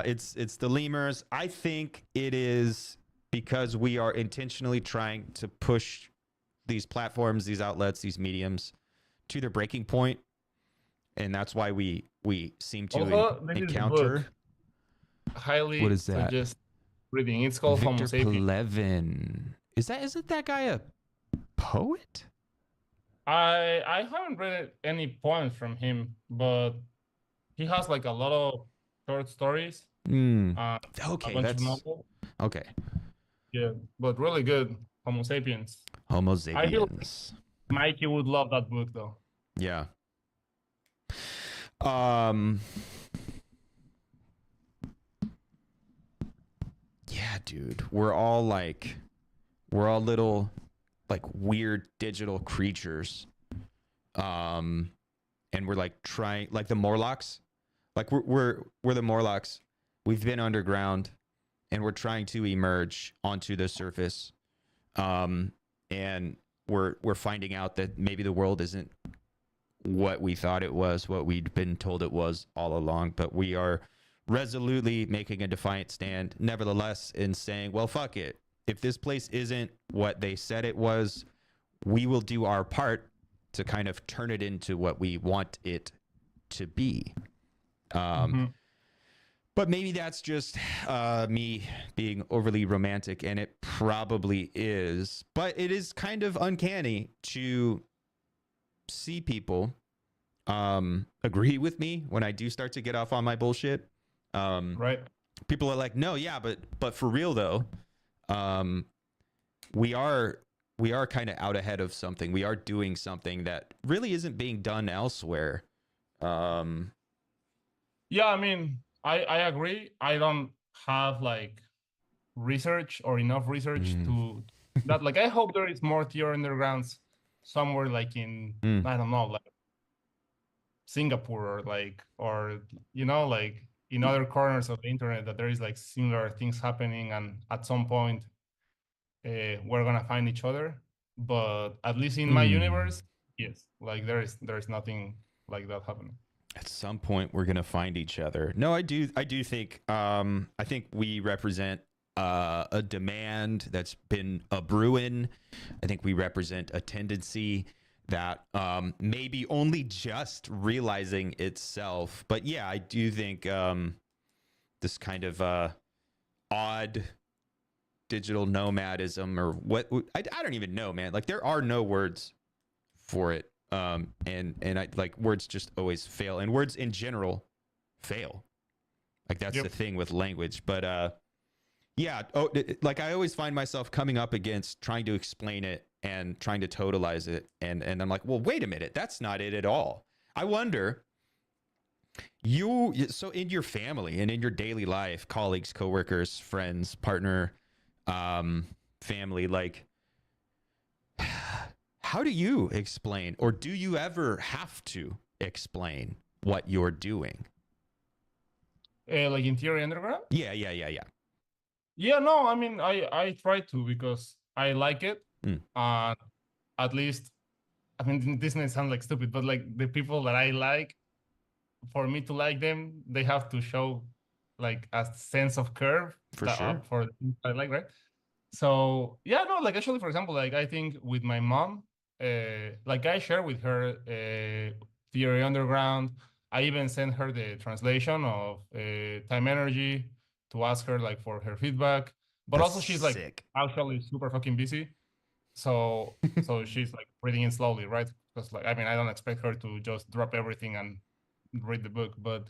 it's the lemurs. I think it is because we are intentionally trying to push these platforms, these outlets, these mediums to their breaking point, and that's why we seem to encounter.
Highly
What is that?
Suggest reading. It's called
Victor
Homo Sapiens.
Plevin. Isn't that guy a poet?
I haven't read any poems from him, but he has like a lot of short stories.
Okay, that's okay.
Yeah, but really good. Homo Sapiens.
Homo Sapiens.
Mikey would love that book, though.
Yeah. Yeah, dude. We're all little like weird digital creatures. And we're like trying, like the Morlocks. Like we're the Morlocks. We've been underground and we're trying to emerge onto the surface. And we're finding out that maybe the world isn't what we thought it was, what we'd been told it was all along, but we are resolutely making a defiant stand nevertheless in saying, well, fuck it. If this place isn't what they said it was, we will do our part to kind of turn it into what we want it to be. But maybe that's just me being overly romantic, and it probably is. But it is kind of uncanny to see people agree with me when I do start to get off on my bullshit.
Right.
People are like, no, yeah, but for real though, we are kind of out ahead of something. We are doing something that really isn't being done elsewhere.
Yeah, I mean, I agree. I don't have like research or enough research to that. Like, I hope there is more Theory Undergrounds somewhere, like in I don't know, like Singapore or like, or like in other corners of the internet, that there is like similar things happening, and at some point we're gonna find each other. But at least in my universe, yes, like there is nothing like that happening.
At some point we're gonna find each other. No, I do think I think we represent a demand that's been a brewing. I think we represent a tendency that maybe only just realizing itself. But yeah, I do think this kind of odd digital nomadism, or what, I don't even know, man. Like, there are no words for it. And I like, words just always fail, and words in general fail. Like, that's the thing with language. But yeah, like, I always find myself coming up against trying to explain it and trying to totalize it, and I'm like, well, wait a minute, that's not it at all. I wonder, so in your family and in your daily life, colleagues, coworkers, friends, partner, family, like, how do you explain, or do you ever have to explain what you're doing?
Like in Theory Underground?
Yeah.
Yeah, no, I mean, I try to, because I like it. At least, I mean, this may sound like stupid, but like the people that I like, for me to like them, they have to show like a sense of curve
For sure.
for the things I like, right? So yeah, no, like, actually, for example, like, I think with my mom, like, I share with her Theory Underground. I even sent her the translation of Time Energy to ask her like for her feedback. But
That's
also, she's like
sick.
actually super fucking busy. So she's like reading it slowly, right? Because, like, I mean, I don't expect her to just drop everything and read the book, but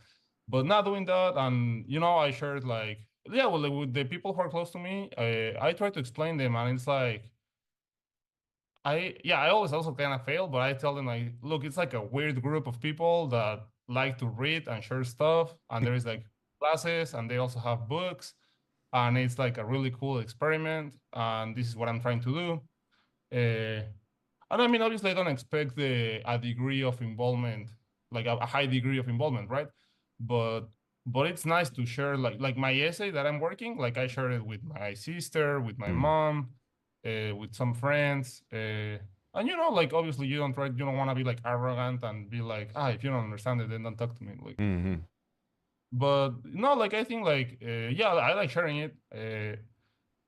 not doing that. And I shared, like, yeah, well, like, with the people who are close to me, I try to explain them, and it's like, I always also kind of fail, but I tell them, like, look, it's like a weird group of people that like to read and share stuff, and there is like classes, and they also have books, and it's like a really cool experiment, and this is what I'm trying to do. And I mean, obviously, I don't expect a degree of involvement, like a high degree of involvement, right? But it's nice to share, like my essay that I'm working, like, I shared it with my sister, with my mom, with some friends, and like, obviously, you don't want to be like arrogant and be like, if you don't understand it, then don't talk to me, like. But no, like, I think, like, yeah, I like sharing it.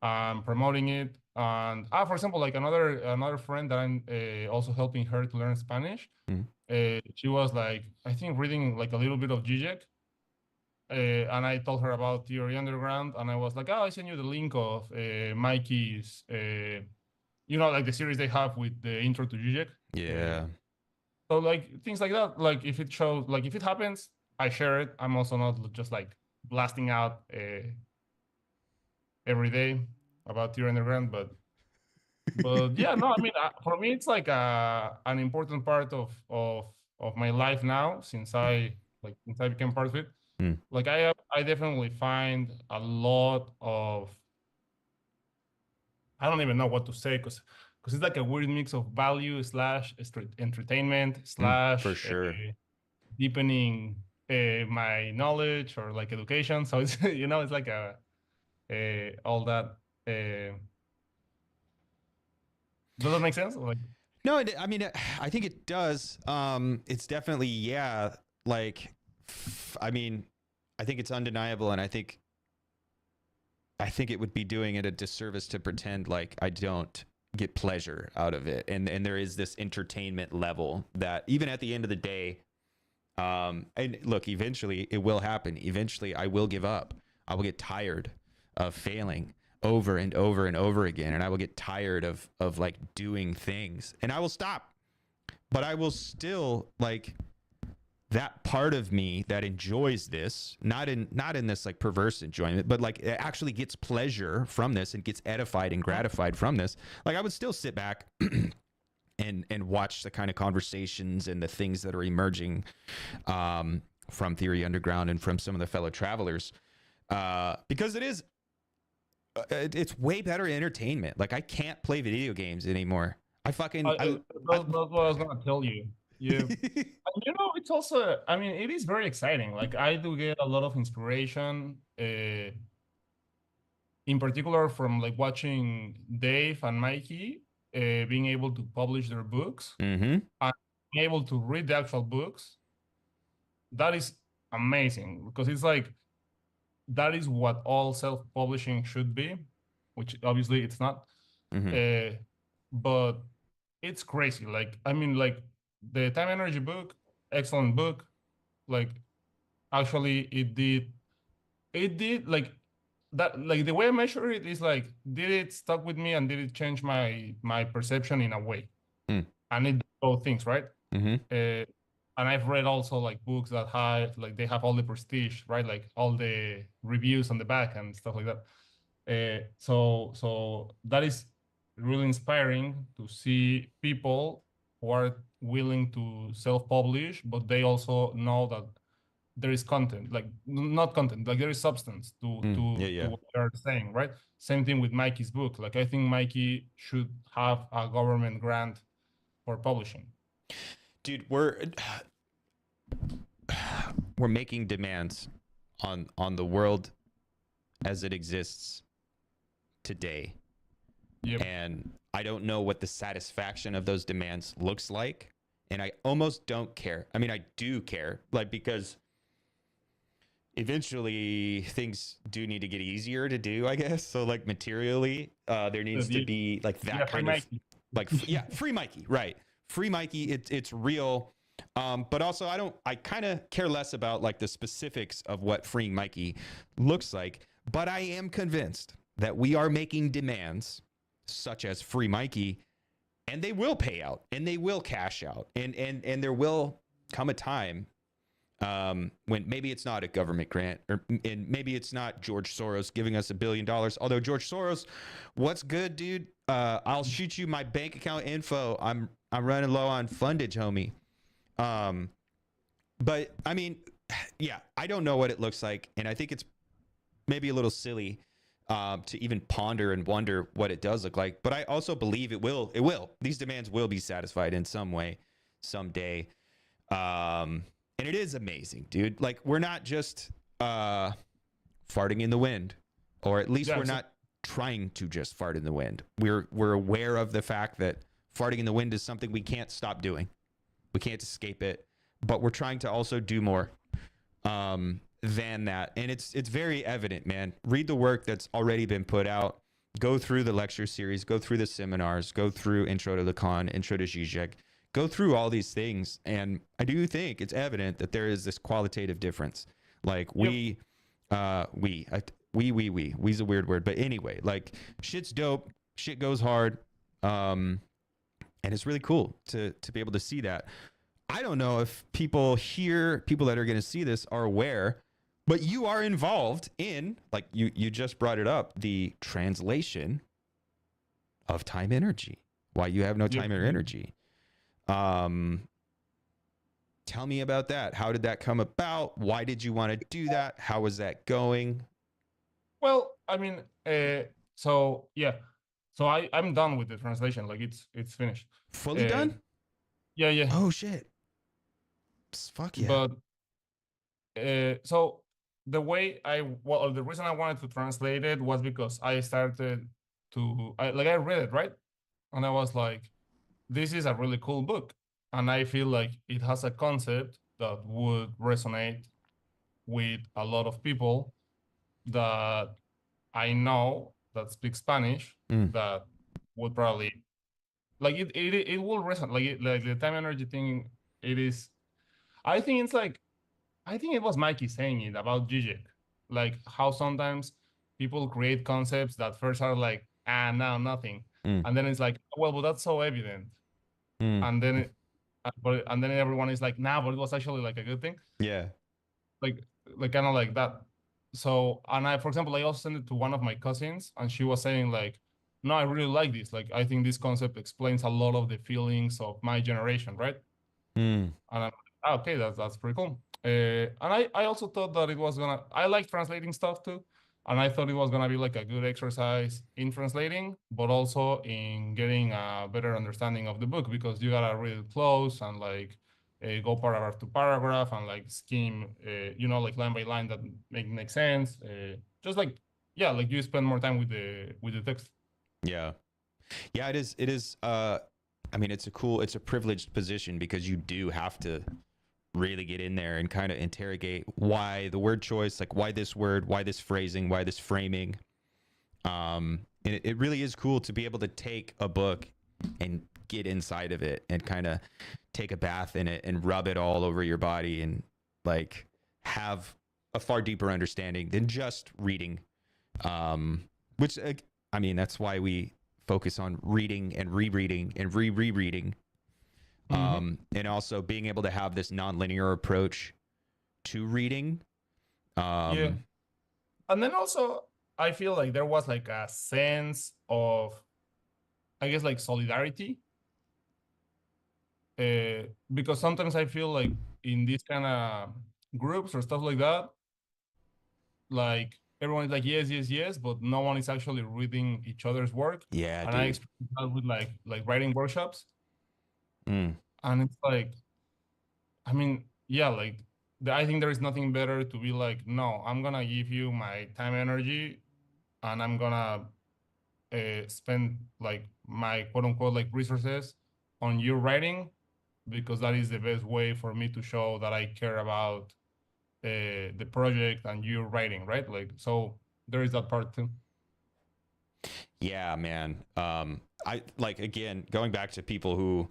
Promoting it. And for example, like, another friend that I'm also helping her to learn Spanish. She was, like, I think, reading like a little bit of Zizek, and I told her about Theory Underground, and I was like, I sent you the link of Mikey's, like the series they have with the intro to Zizek.
Yeah.
So, like, things like that. Like, if it shows, like, if it happens, I share it. I'm also not just like blasting out every day about Theory Underground, but yeah, no, I mean, for me, it's like an important part of my life now, since I became part of it. Like, I definitely find a lot of, I don't even know what to say, because it's like a weird mix of value slash entertainment
For
slash
sure.
deepening my knowledge, or like education. So it's it's like all that. Does that make sense? Like,
No, I mean, I think it does. It's definitely, yeah. Like, I mean, I think it's undeniable, and I think it would be doing it a disservice to pretend like I don't get pleasure out of it. And there is this entertainment level that, even at the end of the day, and look, eventually it will happen. Eventually I will give up. I will get tired of failing over and over and over again, and I will get tired of like doing things, and I will stop. But I will still, like, that part of me that enjoys this, not in this like perverse enjoyment, but like it actually gets pleasure from this and gets edified and gratified from this. Like, I would still sit back and watch the kind of conversations and the things that are emerging from Theory Underground and from some of the fellow travelers, because it is it's way better entertainment. Like I can't play video games anymore. I fucking
That's what I was gonna tell you. You, it's also, I mean, it is very exciting. Like I do get a lot of inspiration, in particular from like watching Dave and Mikey, being able to publish their books
mm-hmm.
and being able to read the actual books. That is amazing because it's like that is what all self-publishing should be, which obviously it's not.
Mm-hmm.
But it's crazy. Like, I mean, like the Time Energy book, excellent book. Like, actually, it did like that. Like the way I measure it is like, did it stuck with me and did it change my perception in a way?
Mm.
And it did both things, right?
Mm-hmm.
And I've read also like books that have like they have all the prestige, right? Like all the reviews on the back and stuff like that. So that is really inspiring to see people who are willing to self-publish, but they also know that there is content, like not content, like there is substance to
Yeah.
what they're saying, right? Same thing with Mikey's book. Like I think Mikey should have a government grant for publishing.
Dude, we're making demands on the world as it exists today.
Yep.
And I don't know what the satisfaction of those demands looks like. And I almost don't care. I mean, I do care, like, because eventually things do need to get easier to do, I guess. So like materially, there needs to be like that kind of like, yeah, free Mikey, right? Free Mikey. It's real. But also I kind of care less about like the specifics of what freeing Mikey looks like. But I am convinced that we are making demands such as free Mikey, and they will pay out and they will cash out. And there will come a time when maybe it's not a government grant, and maybe it's not George Soros giving us $1 billion. Although George Soros, what's good, dude? I'll shoot you my bank account info. I'm running low on fundage, homie. But I mean, yeah, I don't know what it looks like, and I think it's maybe a little silly to even ponder and wonder what it does look like. But I also believe it will. It will. These demands will be satisfied in some way, someday. And it is amazing, dude. Like we're not just farting in the wind, or at least we're not trying to just fart in the wind. We're aware of the fact that farting in the wind is something we can't stop doing. We can't escape it, but we're trying to also do more than that. And it's very evident, man. Read the work that's already been put out. Go through the lecture series. Go through the seminars. Go through Intro to TUCON, Intro to Zizek. Go through all these things. And I do think it's evident that there is this qualitative difference. Like we's a weird word. But anyway, like shit's dope. Shit goes hard. And it's really cool to be able to see that. I don't know if people that are going to see this are aware, but you are involved in, like you just brought it up, the translation of time energy. Why you have no time or energy. Tell me about that. How did that come about? Why did you want to do that? How was that going?
Well, I mean, so yeah. So I'm done with the translation. Like it's finished.
Fully done?
Yeah.
Oh shit. Fuck yeah.
But so the reason I wanted to translate it was because I started I read it, right? And I was like, this is a really cool book. And I feel like it has a concept that would resonate with a lot of people that I know that speak Spanish that would probably like it will resonate like the time energy thing. It is, I think it was Mikey saying it about Zizek, like how sometimes people create concepts that first are like no, nothing, and then it's like, well, but that's so evident, and then and then everyone is like, nah, but it was actually like a good thing.
Yeah,
like kind of like that. So, and for example, I also sent it to one of my cousins, and she was saying like, no, I really like this. Like, I think this concept explains a lot of the feelings of my generation, right? And I'm like, okay, that's pretty cool. And I also thought that it was I like translating stuff too. And I thought it was gonna be like a good exercise in translating, but also in getting a better understanding of the book, because you gotta read it close and like go paragraph to paragraph and like skim, like line by line that make sense. Just like, yeah, like you spend more time with the text.
Yeah. Yeah, it is. It is. I mean, it's a privileged position because you do have to really get in there and kind of interrogate why the word choice, like why this word, why this phrasing, why this framing. And it really is cool to be able to take a book and get inside of it and kind of take a bath in it and rub it all over your body and like have a far deeper understanding than just reading. Which I mean, that's why we focus on reading and rereading and rereading. And also being able to have this nonlinear approach to reading.
Yeah. And then also I feel like there was like a sense of, I guess, like solidarity. Because sometimes I feel like in these kind of groups or stuff like that, like everyone is like yes, yes, yes, but no one is actually reading each other's work.
Yeah,
And I
dude.
experienced that with like writing workshops,
Mm.
and it's like, I mean, yeah, like I think there is nothing better to be like, no, I'm gonna give you my time, energy, and I'm gonna spend like my quote unquote like resources on your writing, because that is the best way for me to show that I care about the project and you writing, right? Like, so there is that part too.
Yeah, man. I like again going back to people who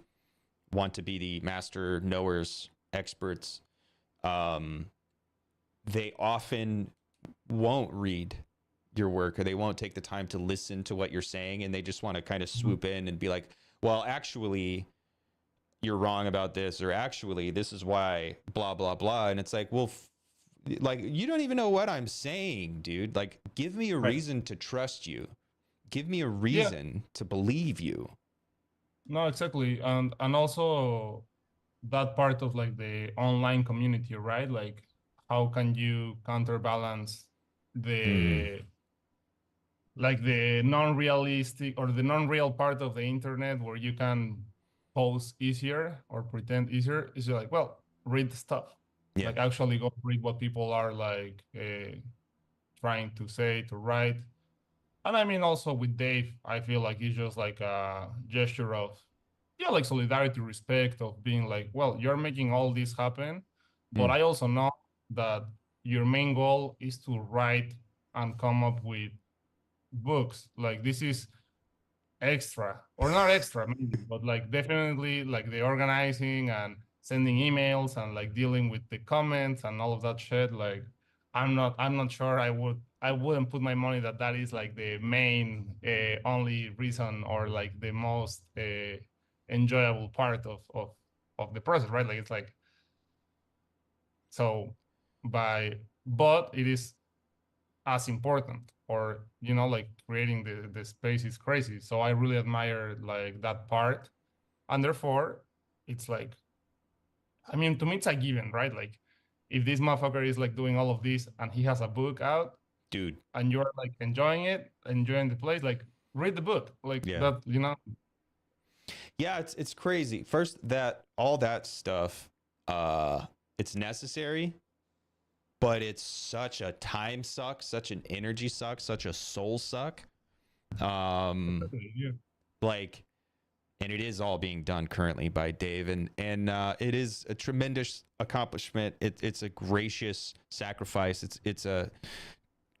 want to be the master knowers, experts. Um, they often won't read your work or they won't take the time to listen to what you're saying, and they just want to kind of swoop in and be like, "Well, actually, you're wrong about this, or actually, this is why blah blah blah." And it's like, well. Like you don't even know what I'm saying, dude. Like give me a
Right.
reason to trust you. Give me a
Yeah.
reason to believe you.
No, exactly. And also that part of like the online community, right? Like how can you counterbalance
Mm.
the like the non-realistic or the non-real part of the internet where you can post easier or pretend easier? Is like, well, read the stuff.
Yeah.
Like actually go read what people are like trying to say, to write. And I mean, also with Dave, I feel like it's just like a gesture of, yeah, like solidarity, respect, of being like, well, you're making all this happen, but
Mm.
I also know that your main goal is to write and come up with books. Like this is extra, or not extra maybe, but like definitely like the organizing and sending emails and like dealing with the comments and all of that shit. Like I'm not sure I wouldn't put my money that that is like the main only reason or like the most enjoyable part of the process, right? Like it's like, so but it is as important, or like creating the space is crazy. So I really admire like that part, and therefore it's like, I mean, to me it's a given, right? Like if this motherfucker is like doing all of this and he has a book out
Dude.
and you're like enjoying it, enjoying the place, like read the book, like
Yeah.
that.
Yeah, it's crazy. First that all that stuff it's necessary, but it's such a time suck, such an energy suck, such a soul suck. Um
Yeah.
like and it is all being done currently by Dave, and it is a tremendous accomplishment. It's a gracious sacrifice. It's a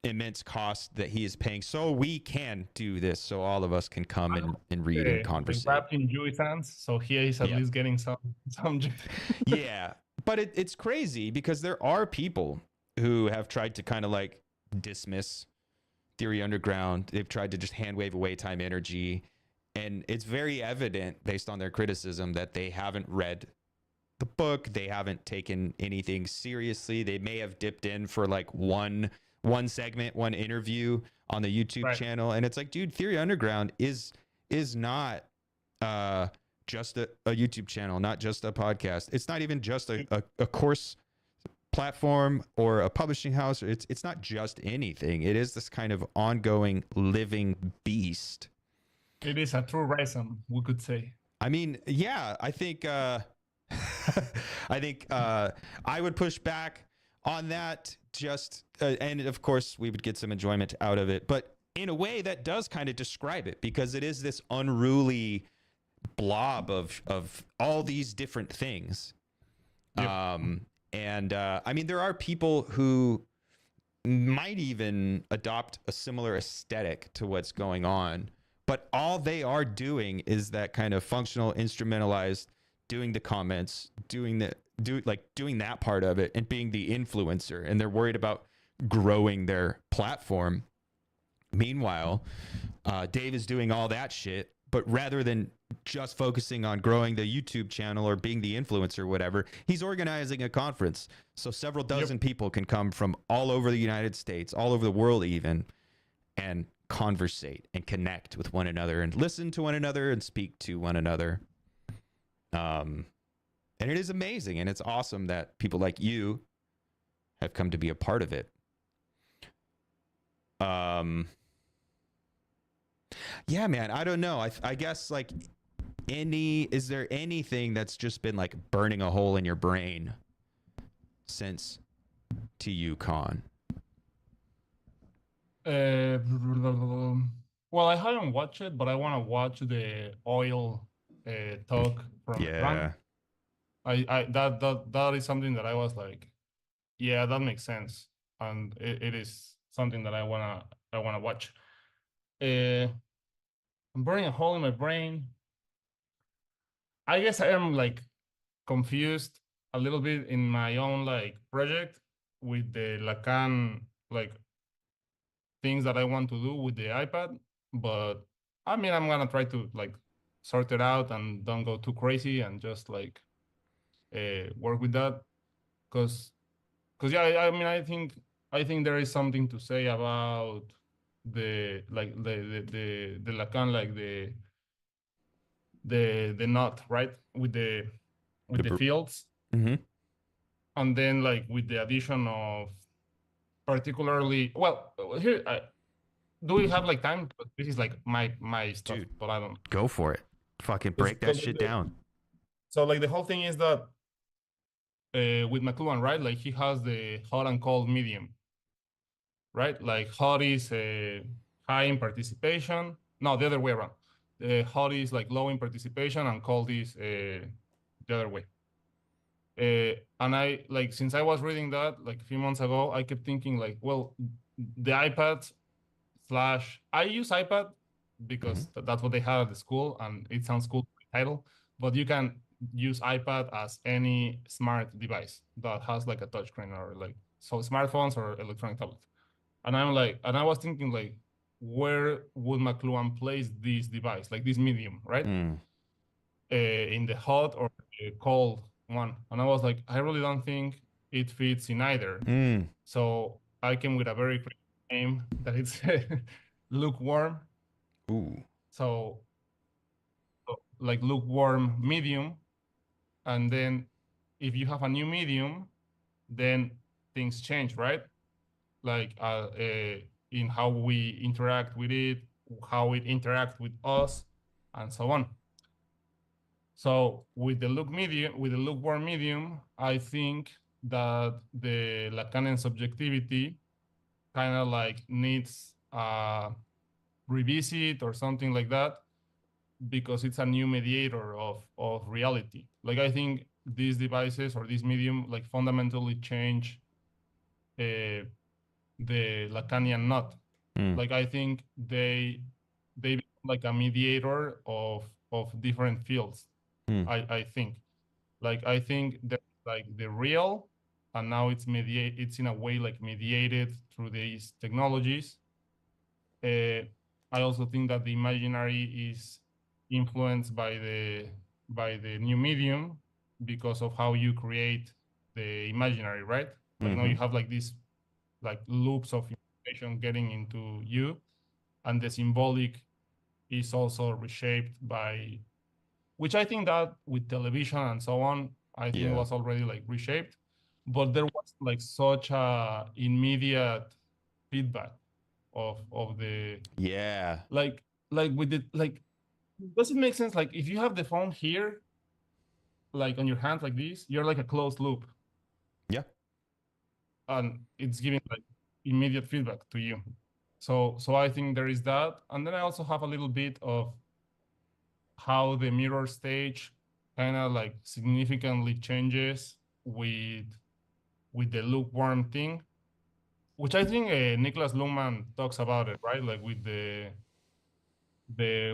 immense cost that he is paying so we can do this, so all of us can come and read and
Like
conversate.
wrapped in Jewish hands, so here he's at
Yeah.
least getting some.
Yeah, but it's crazy because there are people who have tried to kind of like dismiss Theory Underground. They've tried to just hand wave away time energy, and it's very evident based on their criticism that they haven't read the book. They haven't taken anything seriously. They may have dipped in for like one segment, one interview on the YouTube
Right.
channel, and it's like, dude, Theory Underground is not just a YouTube channel, not just a podcast. It's not even just a course platform or a publishing house. It's not just anything. It is this kind of ongoing living beast.
It is a true rhizome, we could say.
I mean, yeah, I think I think I would push back on that. Just and of course we would get some enjoyment out of it, but in a way that does kind of describe it, because it is this unruly blob of all these different things.
Yep.
And I mean, there are people who might even adopt a similar aesthetic to what's going on, but all they are doing is that kind of functional, instrumentalized, doing the comments, doing that part of it, and being the influencer. And they're worried about growing their platform. Meanwhile, Dave is doing all that shit, but rather than just focusing on growing the YouTube channel or being the influencer or whatever, he's organizing a conference. So several dozen people can come from all over the United States, all over the world even, and conversate and connect with one another and listen to one another and speak to one another. And it is amazing, and it's awesome that people like you have come to be a part of it. Yeah, man, I don't know. I guess like is there anything that's just been like burning a hole in your brain since TUCON?
Well, I haven't watched it, but I want to watch the oil talk from Trump. That is something that I was like, yeah, that makes sense, and it is something that I wanna watch. I'm burning a hole in my brain. I guess I am like confused a little bit in my own like project with the Lacan like things that I want to do with the iPad, but I mean I'm gonna try to like sort it out and don't go too crazy and just like work with that, because yeah, I mean I think there is something to say about the like the Lacan, like the knot, right, with the fields.
Mm-hmm.
And then like with the addition of particularly, well, here do we have like time? This is like my stuff.
Dude,
but I don't
go for it. Fucking break that shit down.
So like the whole thing is that with McLuhan, right, like he has the hot and cold medium, right? Like hot is high in participation. No, the other way around. Hot is like low in participation and cold is the other way. And I like, since I was reading that like a few months ago, I kept thinking like, well, the iPad slash, I use iPad because that's what they have at the school, and it sounds cool title, but you can use iPad as any smart device that has like a touchscreen, or like, so smartphones or electronic tablets. And I'm like, and I was thinking like, where would McLuhan place this device, like this medium, right? In the hot or the cold one. And I was like, I really don't think it fits in either. So I came with a very creative name that it's lukewarm.
Ooh.
So like lukewarm medium. And then if you have a new medium, then things change, right? Like in how we interact with it, how it interacts with us, and so on. So with the lukewarm medium, I think that the Lacanian subjectivity kind of like needs a revisit or something like that, because it's a new mediator of reality. Like I think these devices or this medium like fundamentally change the Lacanian knot. Like I think they become like a mediator of different fields. I think that like the real, and now it's in a way like mediated through these technologies. I also think that the imaginary is influenced by the new medium because of how you create the imaginary, right? Like now you have like these like loops of information getting into you, and the symbolic is also reshaped by, which I think that with television and so on, I think it was already like reshaped. but there was like such a immediate feedback of the
Yeah.
like with the like does it make sense? Like if you have the phone here, like on your hand like this, you're like a closed loop
Yeah.
and it's giving like immediate feedback to you. So I think there is that. And then I also have a little bit of how the mirror stage kind of like significantly changes with the lukewarm thing, which I think Niklas Luhmann talks about it, right? Like with the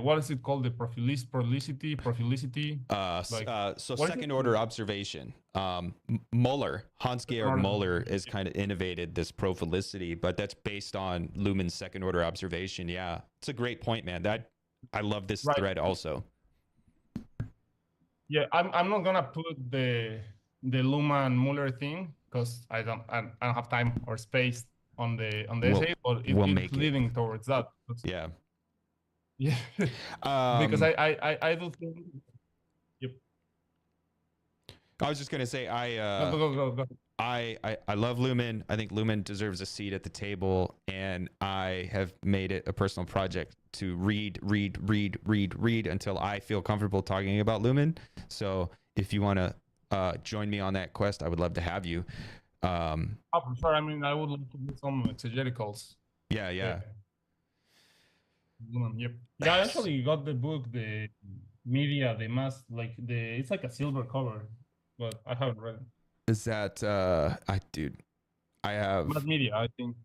what is it called? The prophylicity. Like
So
what is it?
second order observation. Muller, Hans-Georg Muller, is
Yeah.
kind of innovated this prophylicity, but that's based on Luhmann's second order observation. Yeah, it's a great point, man. That I love this
Right.
thread also.
Yeah, I'm not gonna put the Luhmann Muller thing because I don't have time or space on the
We'll
essay, but
we'll
it's
make it.
leading towards that.
Yeah.
Yeah, because
Um,
I do think. Yep.
I was just gonna say
Go go go go go.
I love Lumen. I think Lumen deserves a seat at the table, and I have made it a personal project to read until I feel comfortable talking about Lumen. So if you want to join me on that quest, I would love to have you.
Oh, for sure. I mean, I would like to do some exegeticals.
Yeah,
Uh,
yeah.
Yep. Yeah, I actually got the book, the media, the mass, like it's like a silver cover, but I haven't read it.
Is that dude, I
Mass
have
media, I think.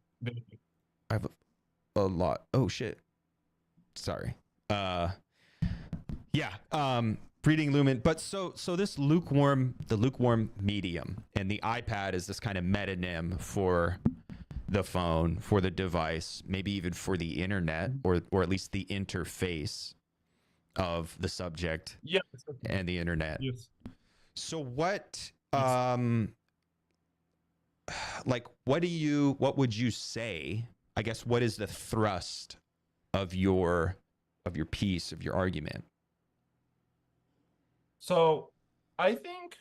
I have a lot. Oh shit. Sorry. Uh Yeah, reading Lumen, but so this the lukewarm medium, and the iPad is this kind of metonym for the phone, for the device, maybe even for the internet, or at least the interface of the subject
Yeah.
and the internet.
Yes.
So what
Yes.
like what would you say? I guess what is the thrust of your piece, of your argument?
So I think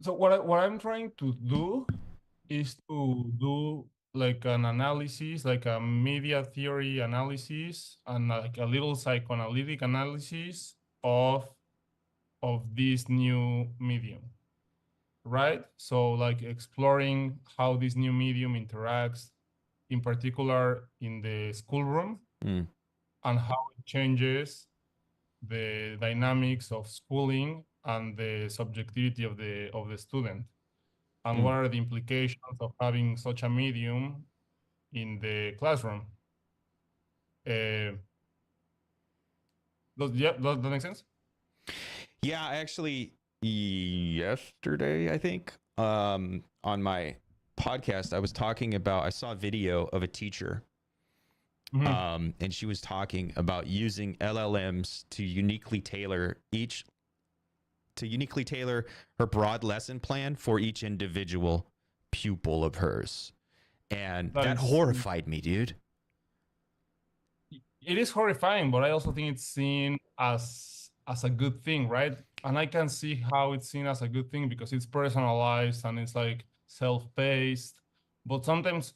so. What I'm trying to do is to do like an analysis, like a media theory analysis, and like a little psychoanalytic analysis of this new medium, right? So like exploring how this new medium interacts, in particular in the schoolroom,
Mm.
and how it changes the dynamics of schooling and the subjectivity of the student, and what are the implications of having such a medium in the classroom. Does that make sense?
Yeah, actually, yesterday, I think, on my podcast, I was talking about, I saw a video of a teacher, and she was talking about using LLMs to uniquely tailor her broad lesson plan for each individual pupil of hers. And that
Is
horrified me, dude.
it is horrifying, but I also think it's seen as a good thing, right? And I can see how it's seen as a good thing because it's personalized and it's like self-paced. But sometimes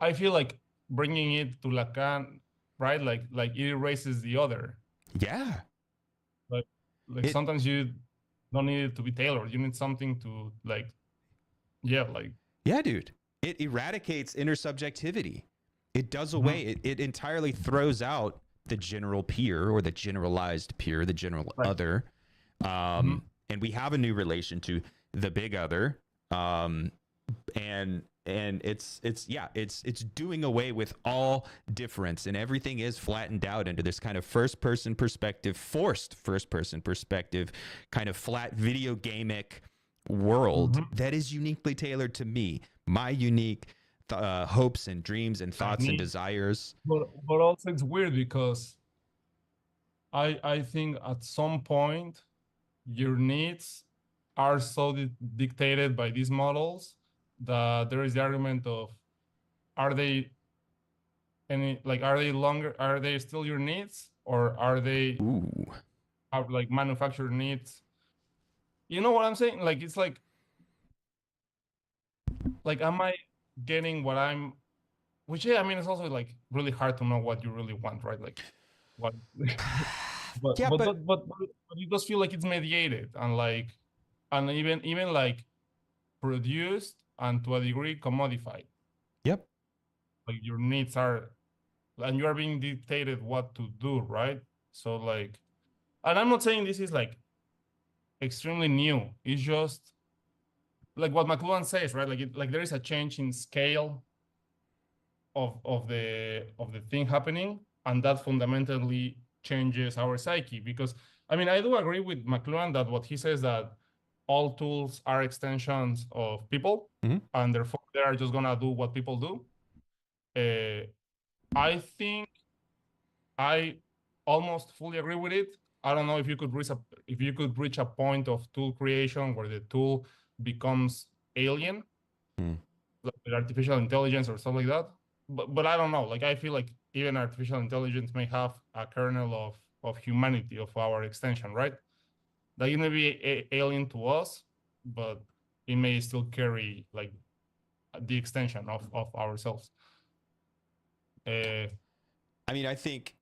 I feel like bringing it to Lacan, right? Like it erases the other.
Yeah.
Like like
It
sometimes you don't need it to be tailored. You need something to like, yeah, like.
Yeah, dude. It eradicates intersubjectivity. It does away, it entirely throws out the general peer or the generalized peer, the general
Right.
other. And we have a new relation to the big other. And it's doing away with all difference, and everything is flattened out into this kind of forced first person perspective, kind of flat video gamic world that is uniquely tailored to me, my unique hopes and dreams and thoughts and desires.
But also it's weird because I think at some point your needs are so dictated by these models that there is the argument of, are they are they still your needs, or are they
Ooh.
like manufactured needs You know what I'm saying? Like it's like am I getting what I'm which yeah, I mean it's also like really hard to know what you really want, right? Like what but
Yeah,
but
but
but but, but you just feel like it's mediated and like and even like produced and to a degree commodified.
yep.
Like your needs are and you are being dictated what to do, right? So like and I'm not saying this is like extremely new. It's just like what McLuhan says, right? Like there is a change in scale of the thing happening, and that fundamentally changes our psyche. Because I mean, I do agree with McLuhan that what he says that all tools are extensions of people,
Mhm.
and therefore they are just gonna do what people do. I think I almost fully agree with it. I don't know if you could reach a point of tool creation where the tool becomes alien,
Mm.
like with artificial intelligence or stuff like that. But I don't know. Like I feel like even artificial intelligence may have a kernel of humanity of our extension, right? Like it may be alien to us, but it may still carry like the extension of ourselves. Uh,
I mean, I think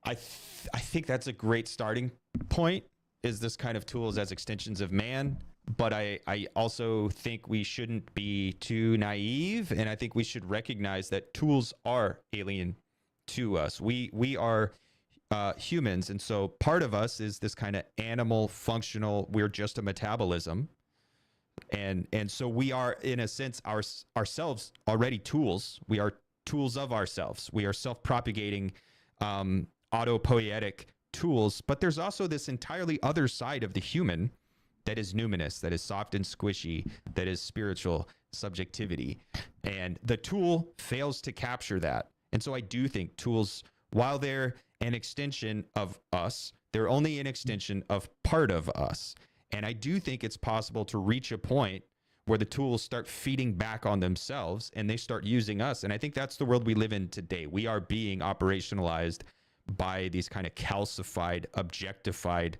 I think that's a great starting point. Is this kind of tools as extensions of man? But I also think we shouldn't be too naive, and I think we should recognize that tools are alien to us. We are humans, and so part of us is this kind of animal functional. We're just a metabolism, and so we are in a sense ourselves already tools. We are tools of ourselves. We are self-propagating autopoietic tools, but there's also this entirely other side of the human that is numinous, that is soft and squishy, that is spiritual subjectivity. And the tool fails to capture that. And so I do think tools, while they're an extension of us, they're only an extension of part of us. And I do think it's possible to reach a point where the tools start feeding back on themselves and they start using us. And I think that's the world we live in today. We are being operationalized by these kind of calcified, objectified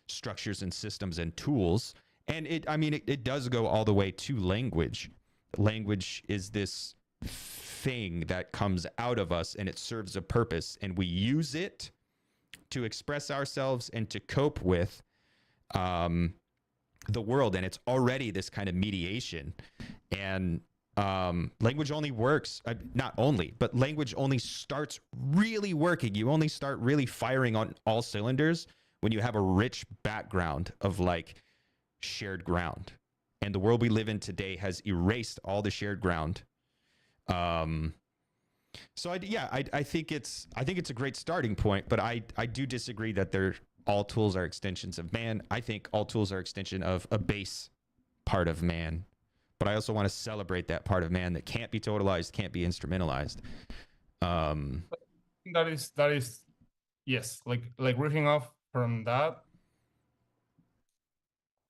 structures and systems and tools. And it does go all the way to language. Language is this thing that comes out of us and it serves a purpose, and we use it to express ourselves and to cope with the world. And it's already this kind of mediation. And language only works, not only, but language only starts really working. You only start really firing on all cylinders when you have a rich background of like shared ground. And the world we live in today has erased all the shared ground. So I think it's a great starting point, but I do disagree that all tools are extensions of man. I think all tools are extension of a base part of man. But I also want to celebrate that part of man that can't be totalized, can't be instrumentalized.
that is yes, like riffing off from that,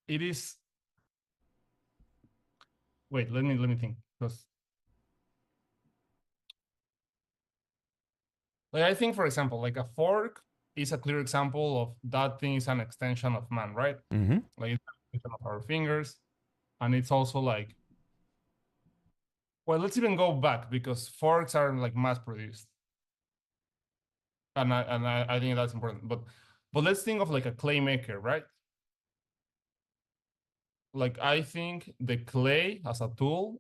it is wait, let me think. Because like I think for example, like a fork is a clear example of that thing is an extension of man, right?
Mm-hmm.
Like it's an extension of our fingers. And it's also like well, let's even go back because forks are like mass produced. And I think that's important. But let's think of like a clay maker, right? Like I think the clay as a tool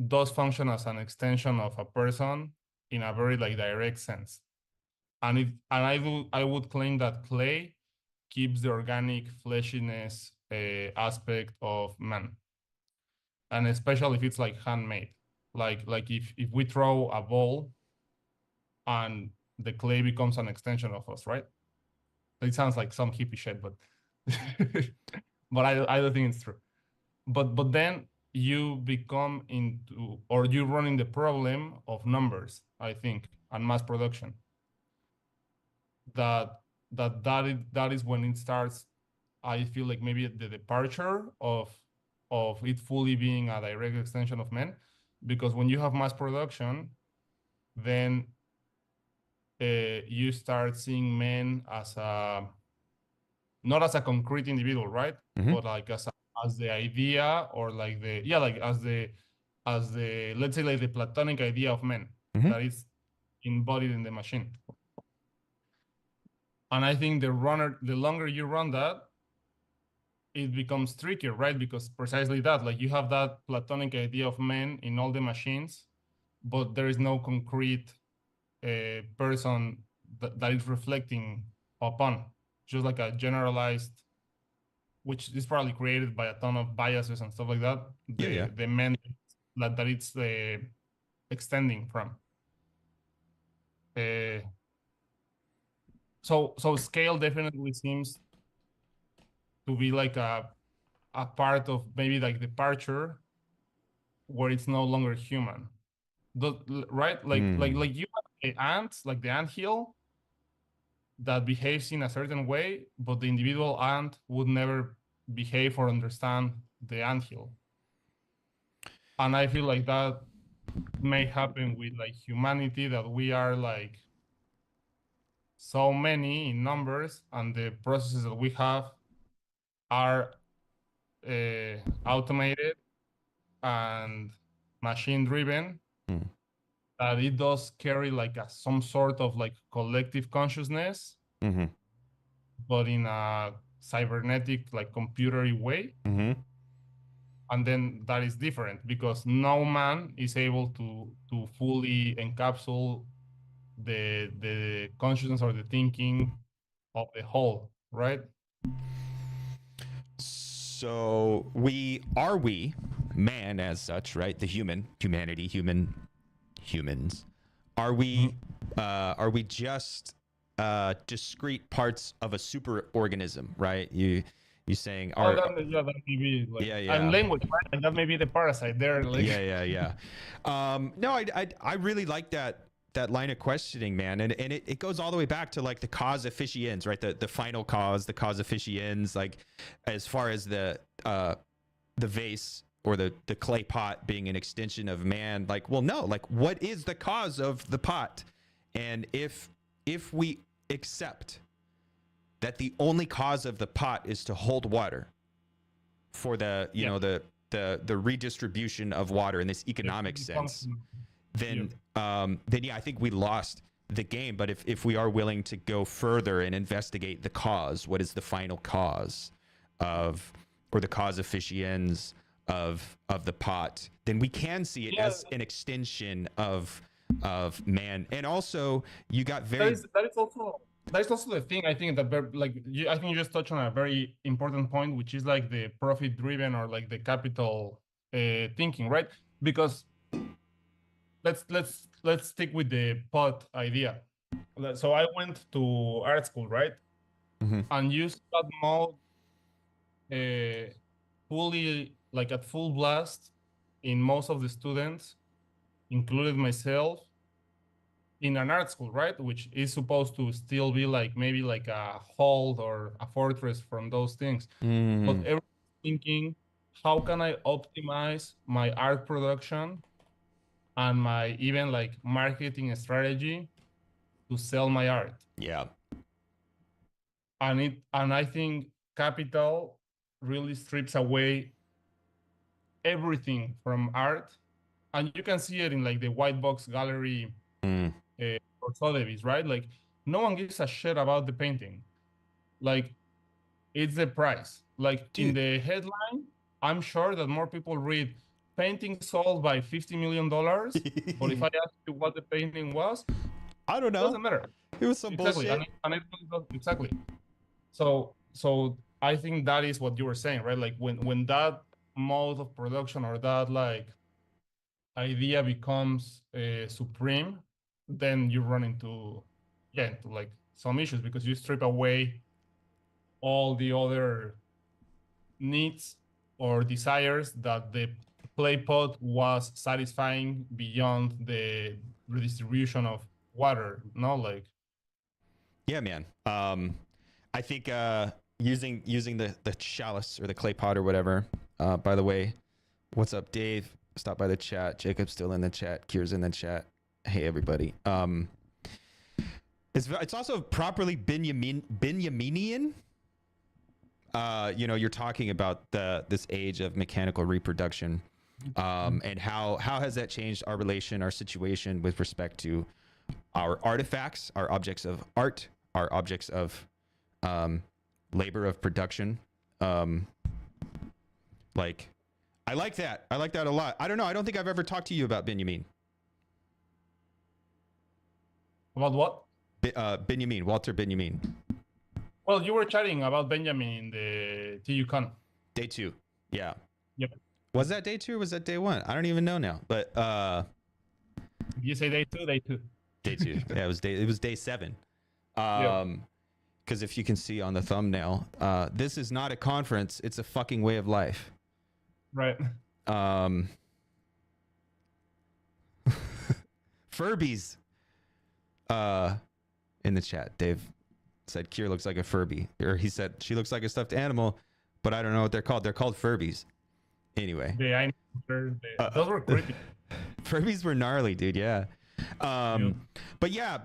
does function as an extension of a person in a very like direct sense. I would claim that clay keeps the organic fleshiness aspect of man, and especially if it's like handmade. Like if we throw a ball and the clay becomes an extension of us, right? It sounds like some hippie shit, but but I don't think it's true. But then you become into or you run in the problem of numbers, I think, and mass production. That that is when it starts. I feel like maybe the departure of it fully being a direct extension of men, because when you have mass production, then you start seeing men as a not as a concrete individual, right?
Mhm.
But like as the idea, or like the like as the let's say like the platonic idea of men
Mhm.
that is embodied in the machine. And I think the longer you run that, it becomes trickier, right? Because precisely that, like you have that platonic idea of men in all the machines, but there is no concrete person that is reflecting upon, just like a generalized, which is probably created by a ton of biases and stuff like that.
Yeah.
The men that it's extending from. Uh, so scale definitely seems to be like a part of maybe like departure where it's no longer human. Right? Like you have the ants, like the anthill that behaves in a certain way, but the individual ant would never behave or understand the anthill. And I feel like that may happen with like humanity, that we are like so many in numbers, and the processes that we have are automated and machine driven,
Mm.
that it does carry like some sort of like collective consciousness,
Mm-hmm.
but in a cybernetic, like computery way.
Mm-hmm.
And then that is different, because no man is able to fully encapsulate the consciousness or the thinking of the whole, right?
So man as such, right? The humanity, humans. Are we just discrete parts of a super organism, right? You saying
Oh,
are
that may be like, and
yeah.
language, right? Like that may be the parasite there. Like,
Yeah. No, I really like that line of questioning, man, and it goes all the way back to like the cause efficiens, right? The final cause, the cause efficiens, like as far as the vase or the clay pot being an extension of man. Like, well, no, like what is the cause of the pot? And if we accept that the only cause of the pot is to hold water for the the redistribution of water in this economic sense, then yeah, I think we lost the game. But if we are willing to go further and investigate the cause, what is the final cause of, or the cause efficiens of the pot, then we can see it as an extension of man. And also you got very
that is also the thing. I think that like I think you just touched on a very important point, which is like the profit driven, or like the capital thinking, right? Because let's stick with the pot idea. So I went to art school, right? And used that mode fully, like at full blast, in most of the students, included myself, in an art school, right? Which is supposed to still be like maybe like a hold or a fortress from those things. But everyone's thinking, how can I optimize my art production and my even like marketing strategy to sell my art?
yeah
And I think capital really strips away everything from art, and you can see it in like the white box gallery or Sotheby's, right? Like no one gives a shit about the painting. Like it's the price. Like in
Dude.
the headline, I'm sure that more people read painting sold by $50 million. But if I ask you what the painting was,
I don't
it
know,
doesn't matter.
it was some
Exactly.
bullshit.
And it does, exactly. So I think that is what you were saying, right? Like when that mode of production, or that like idea becomes supreme, then you run into like some issues, because you strip away all the other needs or desires that the clay pot was satisfying beyond the redistribution of water. No, like
Yeah, man. I think using the chalice or the clay pot or whatever. By the way, what's up, Dave? Stop by the chat. Jacob's still in the chat. Kier's in the chat. Hey, everybody. It's also properly Benjaminian. you know, you're talking about this age of mechanical reproduction, and how has that changed our situation with respect to our artifacts, our objects of art, our objects of labor of production. Like, I like that. I like that a lot. I don't know. I don't think I've ever talked to you about Benjamin.
About what?
Benjamin, Walter Benjamin.
Well, you were chatting about Benjamin in the TUCON.
Day 2. Yeah.
Yep.
Was that day 2 or was that day 1? I don't even know now. But
if you say day 2, day 2.
Day 2. Yeah, it was day 7. Because if you can see on the thumbnail, this is not a conference, it's a fucking way of life.
Right.
Furbies. In the chat, Dave said Kier looks like a Furby, or he said she looks like a stuffed animal, but I don't know what they're called. They're called Furbies. Anyway,
those were creepy.
Furbies were gnarly, dude. Yeah. But yeah,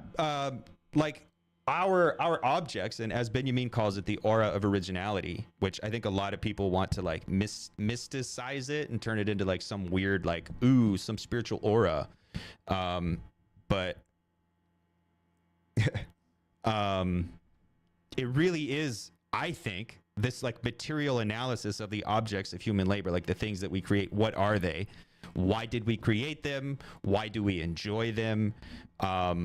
like our objects, and as Benjamin calls it, the aura of originality, which I think a lot of people want to like mysticize it and turn it into like some weird, like, ooh, some spiritual aura. But it really is, I think, this like material analysis of the objects of human labor, like the things that we create. What are they? Why did we create them? Why do we enjoy them? Are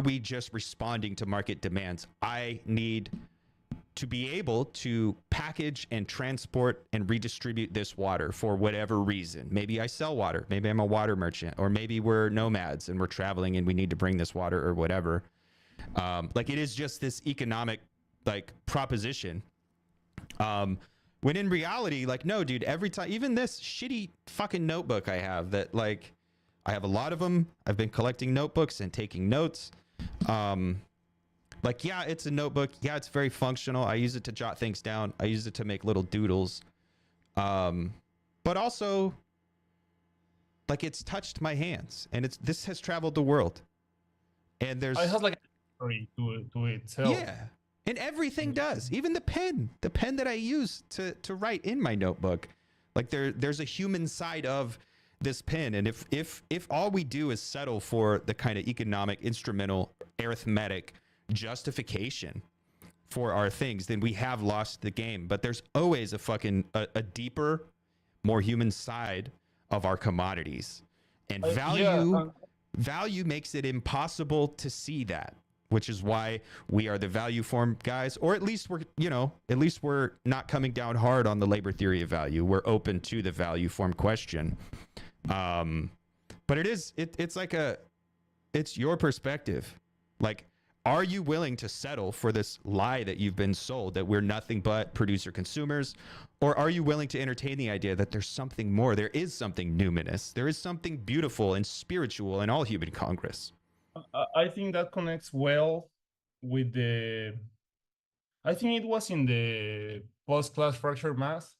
we just responding to market demands? I need to be able to package and transport and redistribute this water for whatever reason. Maybe I sell water. Maybe I'm a water merchant, or maybe we're nomads and we're traveling and we need to bring this water or whatever. Like, it is just this economic like proposition. When in reality, like, no, dude, every time, even this shitty fucking notebook I have, that like, I have a lot of them. I've been collecting notebooks and taking notes. Like, yeah, it's a notebook. Yeah, it's very functional. I use it to jot things down. I use it to make little doodles. But also, like, it's touched my hands, and this has traveled the world. And there's,
it has like a story to itself.
Yeah. And everything does. Even the pen that I use to write in my notebook. Like, there's a human side of this pen. And if all we do is settle for the kind of economic, instrumental, arithmetic justification for our things, then we have lost the game. But there's always a deeper, more human side of our commodities. And value makes it impossible to see that, which is why we are the value form guys, or at least we're not coming down hard on the labor theory of value. We're open to the value form question. But it's your perspective. Like, are you willing to settle for this lie that you've been sold, that we're nothing but producer consumers? Or are you willing to entertain the idea that there's something more? There is something numinous. There is something beautiful and spiritual in all human congress.
I think that connects well with I think it was in the post-class fracture math,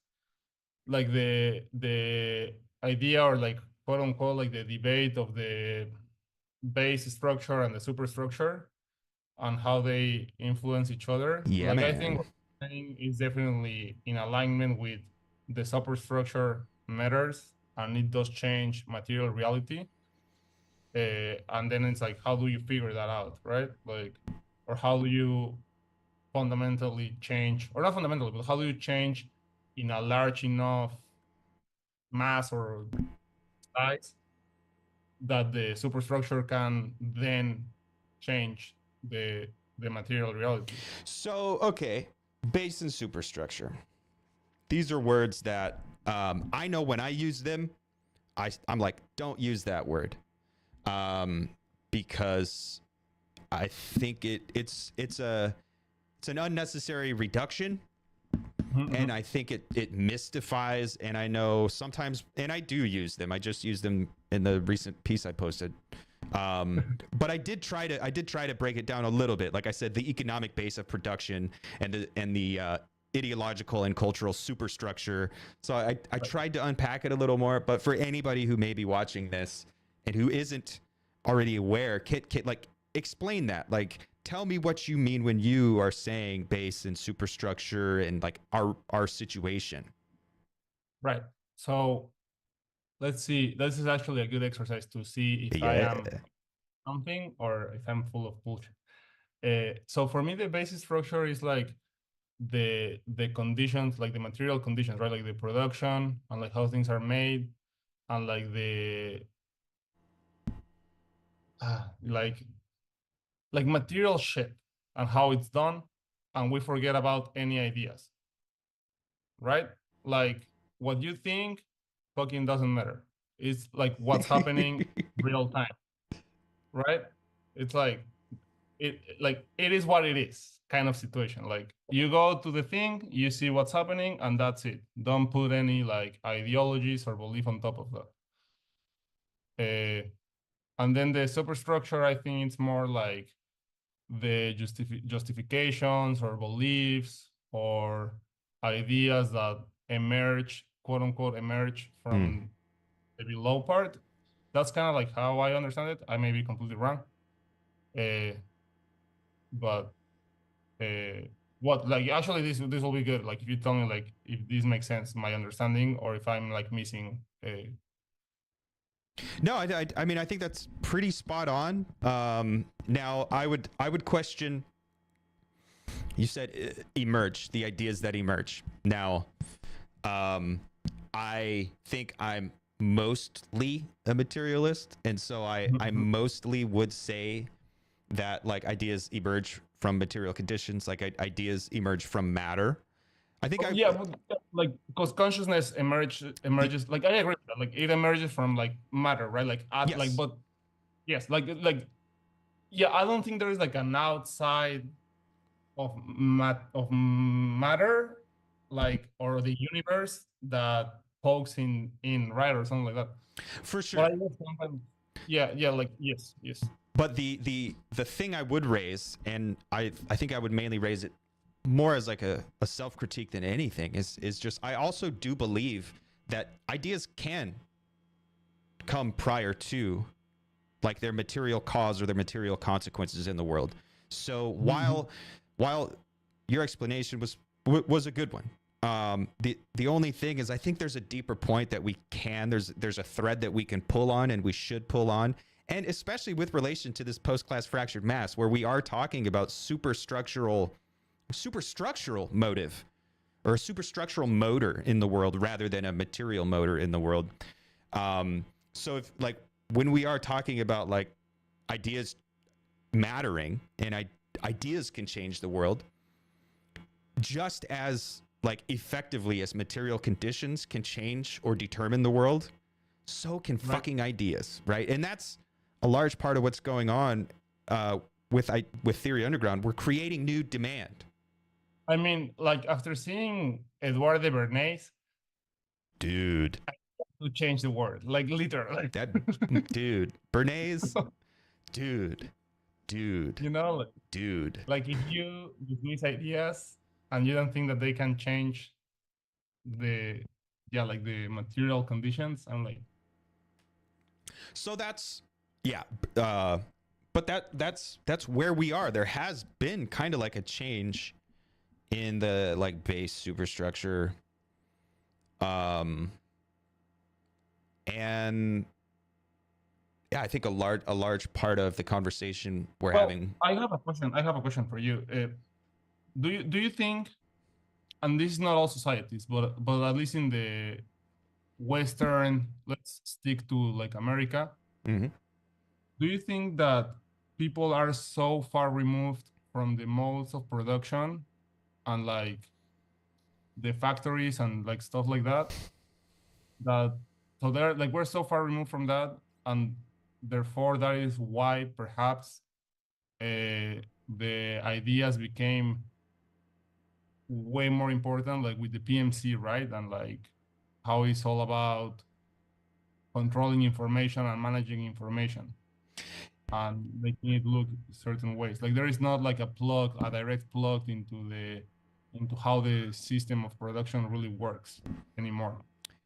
like the idea, or like quote unquote, like the debate of the base structure and the superstructure and how they influence each other.
Yeah,
like,
man.
I think what you're saying is definitely in alignment with the superstructure matters, and it does change material reality. And then it's like, how do you figure that out, right? Like, or how do you fundamentally change, or not fundamentally, but how do you change in a large enough mass or size that the superstructure can then change the material reality?
So, okay, base and superstructure. These are words that I know when I use them, I'm like, don't use that word. Because I think it's an unnecessary reduction. Mm-hmm. And I think it mystifies, and I know sometimes, and I do use them. I just used them in the recent piece I posted. But I did try to break it down a little bit. Like I said, the economic base of production and the ideological and cultural superstructure. So I tried to unpack it a little more. But for anybody who may be watching this and who isn't already aware, like, explain that. Like, tell me what you mean when you are saying base and superstructure and like our situation.
Right. So let's see. This is actually a good exercise to see if I
Yeah.
am something or if I'm full of bullshit. So for me, the basic structure is like the conditions, like the material conditions, right? Like the production and like how things are made, and like the like material shit and how it's done, and we forget about any ideas, right? Like what you think fucking doesn't matter. It's like what's happening real time, right? It's like it is what it is kind of situation. Like you go to the thing, you see what's happening, and that's it. Don't put any like ideologies or belief on top of that. And then the superstructure, I think it's more like the justifications or beliefs or ideas that emerge, quote unquote, emerge from the below part. That's kind of like how I understand it. I may be completely wrong. But what like actually this will be good. Like if you tell me like if this makes sense, my understanding, or if I'm like missing a.
No, I mean I think that's pretty spot on. Now I would question. You said emerge, the ideas that emerge. Now, I think I'm mostly a materialist, and so I mostly would say that like ideas emerge from material conditions, like ideas emerge from matter. I think
Yeah, but, like because consciousness emerges. Like I agree with that. Like it emerges from like matter, right? Like
yes.
like but yes, like yeah. I don't think there is like an outside of matter, like or the universe that pokes in right or something like that.
For sure.
But I guess sometimes, yeah, like yes.
But the thing I would raise, and I think I would mainly raise it more as like a self-critique than anything, is just I also do believe that ideas can come prior to like their material cause or their material consequences in the world. So while your explanation was a good one, the only thing is I think there's a deeper point that there's a thread that we can pull on and we should pull on, and especially with relation to this post-class fractured mass where we are talking about superstructural motive or a superstructural motor in the world rather than a material motor in the world. So if like when we are talking about like ideas mattering and ideas can change the world just as like effectively as material conditions can change or determine the world, so can fucking ideas, right? And that's a large part of what's going on with Theory Underground. We're creating new demand.
I mean, like after seeing Edouard de Bernays,
dude,
to change the world, like literally.
That dude, Bernays, dude.
You know, like,
dude.
Like if you dismiss ideas and you don't think that they can change the like the material conditions, I'm like.
So that's but that's where we are. There has been kind of like a change in the like base superstructure. And yeah, I think a large part of the conversation we're having.
I have a question for you. Do you think, and this is not all societies, but at least in the Western, let's stick to like America.
Mm-hmm.
Do you think that people are so far removed from the modes of production and like the factories and like stuff like that, so they're like we're so far removed from that, and therefore that is why perhaps the ideas became way more important, like with the PMC, right? And like how it's all about controlling information and managing information and making it look certain ways. Like there is not like a direct plug into how the system of production really works anymore.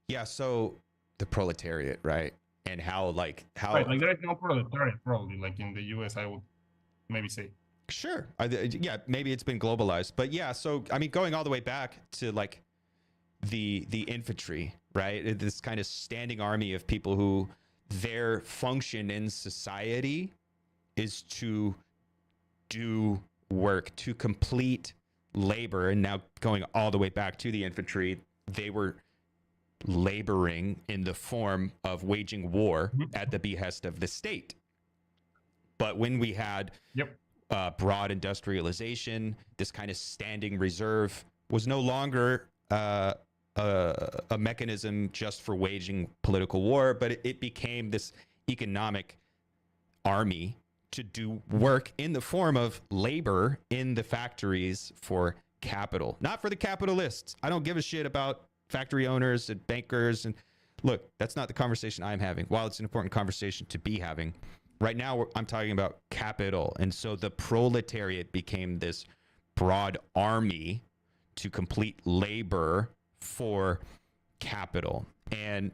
Yeah, so the proletariat, right? And how
right, like there is no proletariat probably like in the US, I would maybe say.
Sure. Yeah, maybe it's been globalized, but yeah. So I mean, going all the way back to like the infantry, right? This kind of standing army of people who their function in society is to do work, to complete labor. And now going all the way back to the infantry, they were laboring in the form of waging war at the behest of the state. But when we had broad industrialization, this kind of standing reserve was no longer a mechanism just for waging political war, but it became this economic army to do work in the form of labor in the factories for capital, not for the capitalists. I don't give a shit about factory owners and bankers. And look, that's not the conversation I'm having. While it's an important conversation to be having, right now I'm talking about capital. And so the proletariat became this broad army to complete labor for capital. And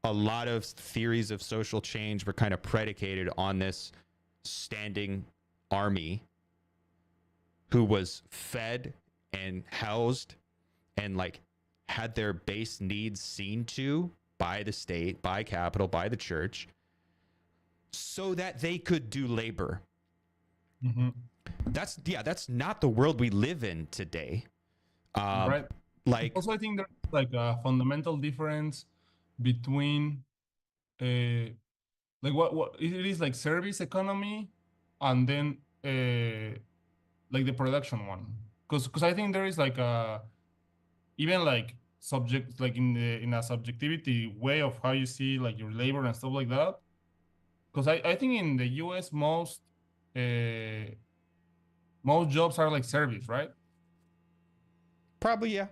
a lot of theories of social change were kind of predicated on this standing army who was fed and housed and like had their base needs seen to by the state, by capital, by the church, so that they could do labor. That's not the world we live in today.
Right.
Like,
also, I think there's like a fundamental difference between like what it is like service economy and then like the production one, because I think there is like a even like subject like in a subjectivity way of how you see like your labor and stuff like that. Because I think in the US most jobs are like service, right?
Probably, yeah.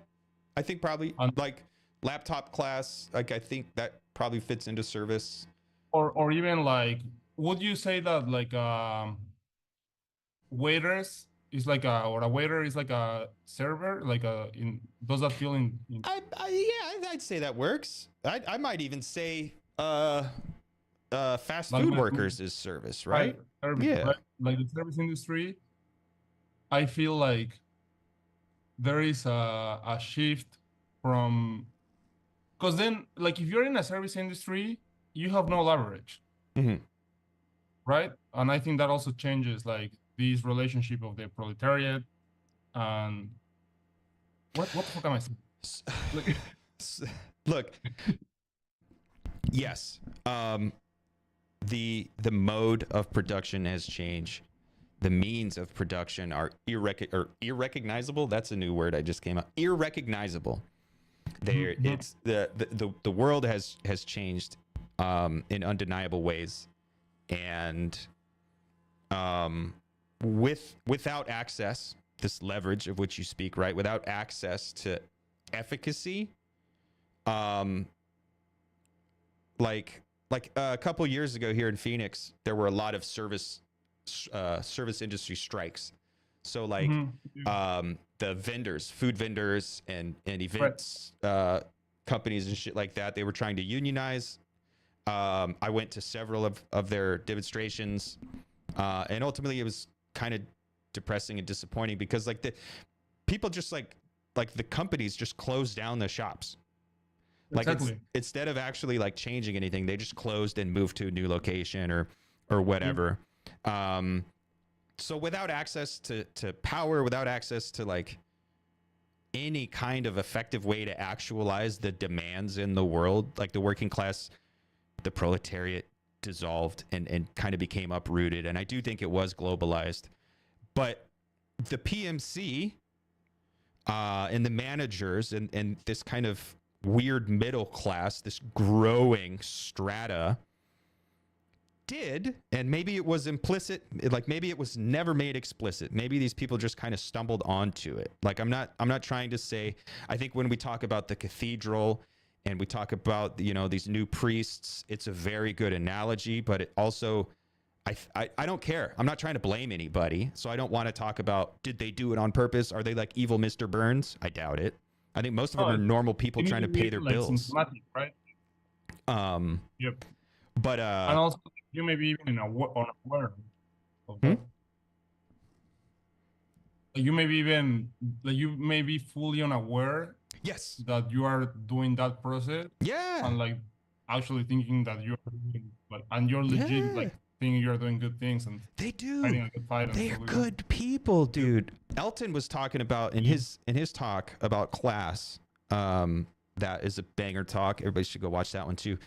I think probably
And,
like laptop class, like I think that probably fits into service.
or even like, would you say that like waiters is like or a waiter is like a server, like does that feel in
Yeah, I'd say that works. I might even say fast
like
food workers is service, right?
service,
Yeah.
right? Like the service industry, I feel like there is a shift from, because then like if you're in a service industry, you have no leverage, right? And I think that also changes like this relationship of the proletariat and what the fuck am I saying?
Look, yes, the mode of production has changed. The means of production are irrecognizable. That's a new word I just came up. Irrecognizable. There, it's the world has changed in undeniable ways, and without access, this leverage of which you speak, right? Without access to efficacy, like a couple years ago here in Phoenix, there were a lot of service industry strikes. So like the vendors, food vendors and events companies and shit like that, they were trying to unionize. I went to several of their demonstrations, and ultimately it was kind of depressing and disappointing because like the people just like the companies just closed down the shops. Like instead of actually like changing anything, they just closed and moved to a new location or whatever. So without access to power, without access to like any kind of effective way to actualize the demands in the world, like the working class, the proletariat dissolved and kind of became uprooted. And I do think it was globalized. But the PMC and the managers and this kind of weird middle class, this growing strata, did, and maybe it was implicit, like maybe it was never made explicit. Maybe these people just kind of stumbled onto it. Like I'm not trying to say, I think when we talk about the cathedral and we talk about, you know, these new priests, it's a very good analogy, but it also, I don't care. I'm not trying to blame anybody. So I don't want to talk about, did they do it on purpose? Are they like evil Mr. Burns? I doubt it. I think most of them are normal people trying to pay their bills.
Right?
But
and also you may be even unaware of that. you maybe even like you may be fully unaware
Yes.
that you are doing that process,
Yeah.
and like actually thinking that you're doing, like, and you're legit
Yeah.
like thinking you're doing good things and
They do.
fighting a good fight and
They're
stuff like that.
good people, dude. Elton was talking about in his talk about class. That is a banger talk. Everybody should go watch that one too.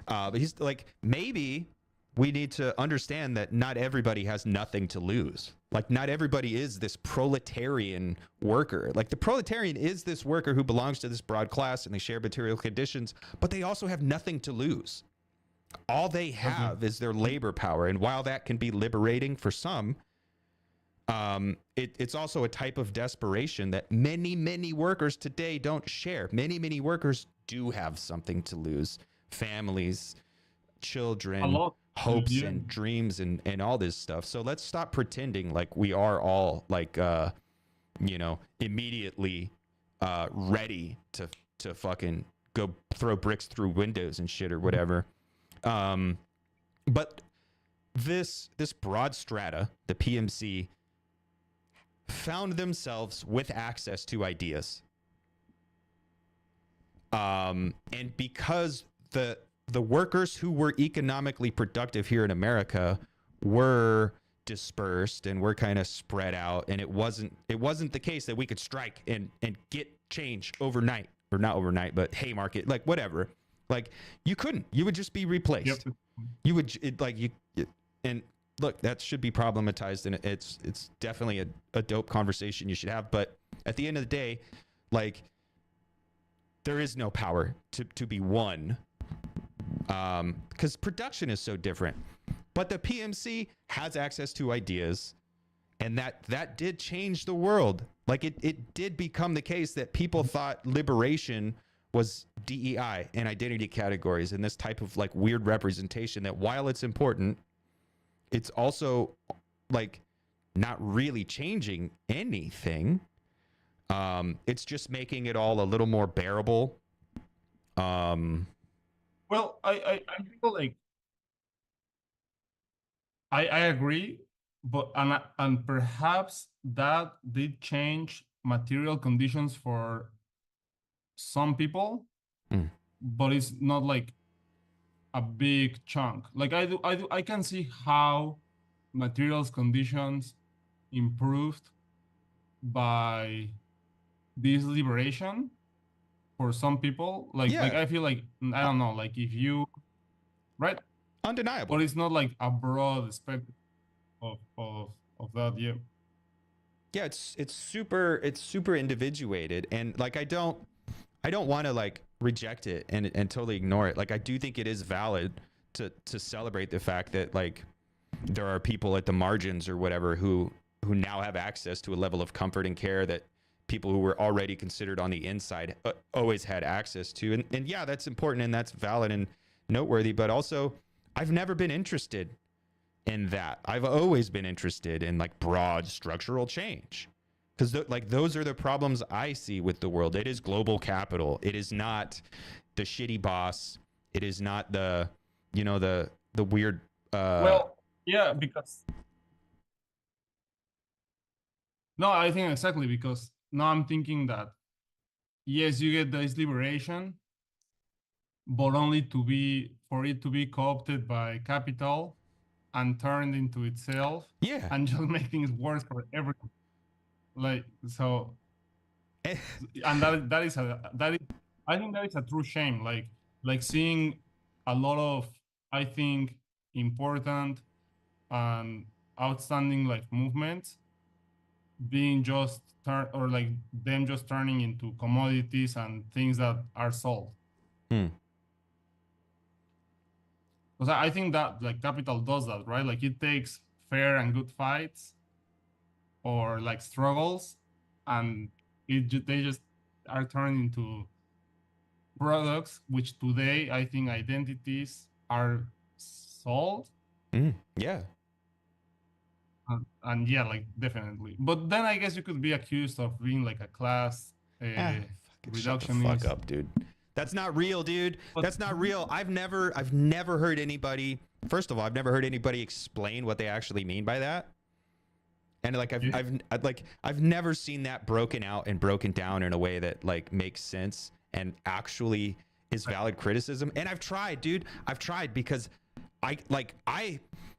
But he's like, maybe we need to understand that not everybody has nothing to lose. Like, not everybody is this proletarian worker. Like, the proletarian is this worker who belongs to this broad class and they share material conditions, but they also have nothing to lose. All they have is their labor power. And while that can be liberating for some, it's also a type of desperation that many workers today don't share. Many workers do have something to lose: families,
A
children,
lot.
hopes
Yeah.
and dreams, and all this stuff. So let's stop pretending like we are all like immediately ready to fucking go throw bricks through windows and shit or whatever. But this broad strata, the PMC, found themselves with access to ideas. And because the workers who were economically productive here in America were dispersed and were kind of spread out, and it wasn't the case that we could strike and get change overnight, or not overnight, but Haymarket, like whatever. Like, you couldn't. You would just be replaced.
Yep.
You would and look, that should be problematized, and it's definitely a dope conversation you should have. But at the end of the day, like, there is no power to be won, because production is so different. But the PMC has access to ideas, and that did change the world. Like, it did become the case that people thought liberation was DEI and identity categories and this type of like weird representation that, while it's important, it's also like not really changing anything. It's just making it all a little more bearable.
Well, I feel like I agree, but and perhaps that did change material conditions for some people, but it's not like a big chunk. Like I can see how materials conditions improved by this liberation for some people. Like
Yeah.
I feel like, I don't know, like if you, right,
Undeniable.
but it's not like a broad spectrum of that. Yeah.
Yeah, it's super individuated, and like I don't want to like reject it and totally ignore it. Like, I do think it is valid to celebrate the fact that like there are people at the margins or whatever who now have access to a level of comfort and care that people who were already considered on the inside always had access to. And yeah, that's important and that's valid and noteworthy. But also, I've never been interested in that. I've always been interested in like broad structural change, because like those are the problems I see with the world. It is global capital. It is not the shitty boss. It is not the the weird.
Well, yeah, because no, I think exactly, because now I'm thinking that yes, you get this liberation, but only for it to be co-opted by capital and turned into itself,
Yeah.
and just make things worse for everyone. Like, so, and that is I think that is a true shame. Like seeing a lot of, I think, important and outstanding like movements being just or like them just turning into commodities and things that are sold. Because I think that like capital does that, right? Like, it takes fair and good fights or like struggles, and they just are turned into products, which today I think identities are sold.
Yeah.
And yeah, like definitely. But then I guess you could be accused of being like a class
Shut the
reductionist.
fuck up, dude. That's not real, dude. That's not real. I've never heard anybody. First of all, I've never heard anybody explain what they actually mean by that. And like I've never seen that broken out and broken down in a way that like makes sense and actually is valid criticism. And I've tried, dude. I've tried because I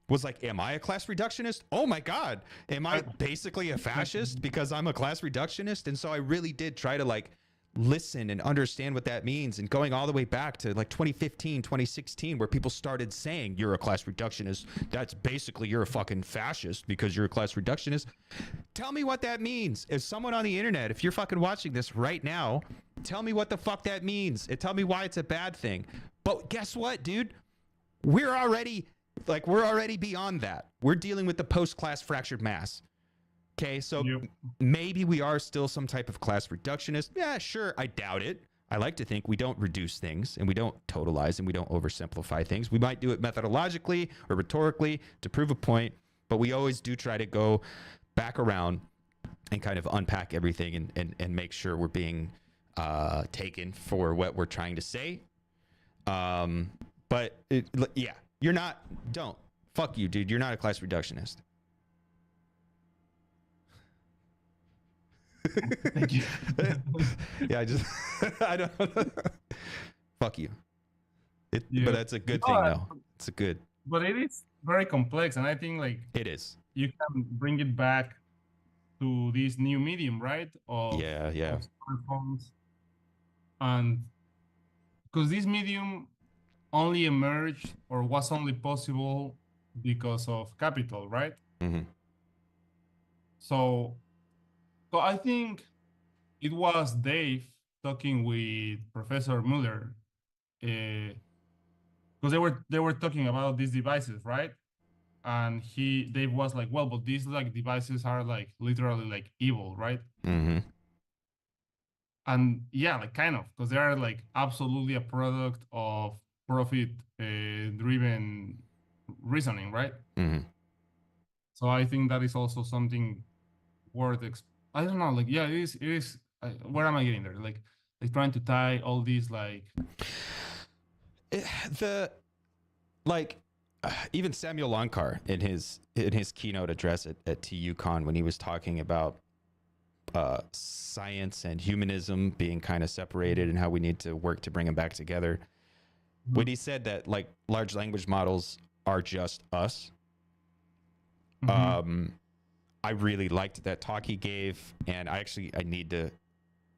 was like, am I a class reductionist? Oh my God. Am I basically a fascist because I'm a class reductionist? And so I really did try to like listen and understand what that means, and going all the way back to like 2015, 2016, where people started saying you're a class reductionist. That's basically you're a fucking fascist because you're a class reductionist. Tell me what that means. If someone on the internet, if you're fucking watching this right now, tell me what the fuck that means and tell me why it's a bad thing. But guess what, dude? We're already beyond that. We're dealing with the post-class fractured mass. Okay, so maybe we are still some type of class reductionist. Yeah, sure. I doubt it. I like to think we don't reduce things and we don't totalize and we don't oversimplify things. We might do it methodologically or rhetorically to prove a point, but we always do try to go back around and kind of unpack everything and make sure we're being taken for what we're trying to say. But yeah, you're not. Don't. Fuck you, dude. You're not a class reductionist.
Thank you.
Yeah, I don't. Fuck you. But that's a good thing, though. It's a good.
But it is very complex, and I think like
it is.
You can bring it back to this new medium, right? Of smartphones, and because this medium only emerged or was only possible because of capital, right?
Mm-hmm.
So I think it was Dave talking with Professor Muller, because they were talking about these devices, right? And Dave was like, well, but these like devices are like literally like evil, right?
Mm-hmm.
And yeah, like kind of, because they are like absolutely a product of profit driven reasoning, right?
Mm-hmm.
So I think that is also something worth I don't know, like yeah, it is where am I getting there? Like trying to tie all these like
even Samuel Lonkar in his keynote address at TUCON, when he was talking about science and humanism being kind of separated and how we need to work to bring them back together. Mm-hmm. When he said that like large language models are just us, mm-hmm. I really liked that talk he gave, and I need to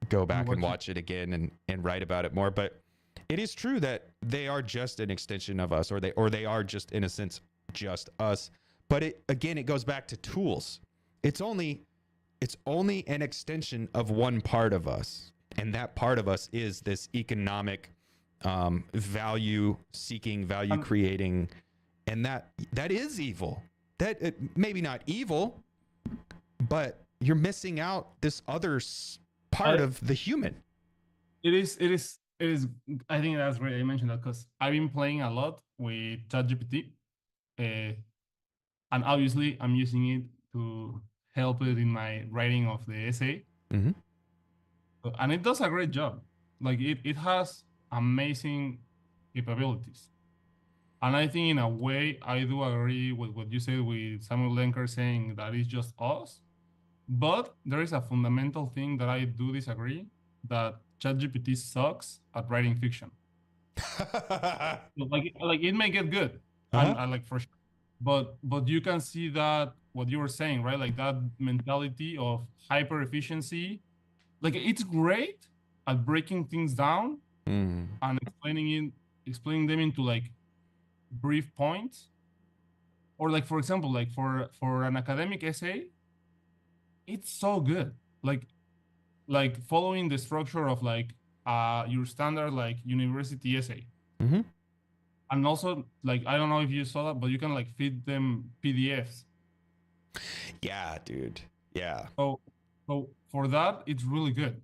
go back and watch it again and write about it more. But it is true that they are just an extension of us, or they are just in a sense just us. But it goes back to tools. It's only an extension of one part of us, and that part of us is this economic value seeking, value creating, and that is evil. That maybe not evil, but you're missing out this other part of the human.
It is. I think that's great. I mentioned that because I've been playing a lot with ChatGPT, and obviously I'm using it to help it in my writing of the essay.
Mm-hmm.
And it does a great job. Like it has amazing capabilities. And I think in a way, I do agree with what you said with Samuel Lenker saying that it's just us. But there is a fundamental thing that I do disagree, that ChatGPT sucks at writing fiction. like it may get good, and I like for sure. But you can see that what you were saying, right? Like that mentality of hyper efficiency. Like it's great at breaking things down and explaining them into like brief points. Or like for example, like for an academic essay, it's so good. Like following the structure of like your standard like university essay.
Mm-hmm.
And also, like, I don't know if you saw that, but you can like feed them PDFs.
Yeah, dude. Yeah.
So for that, it's really good.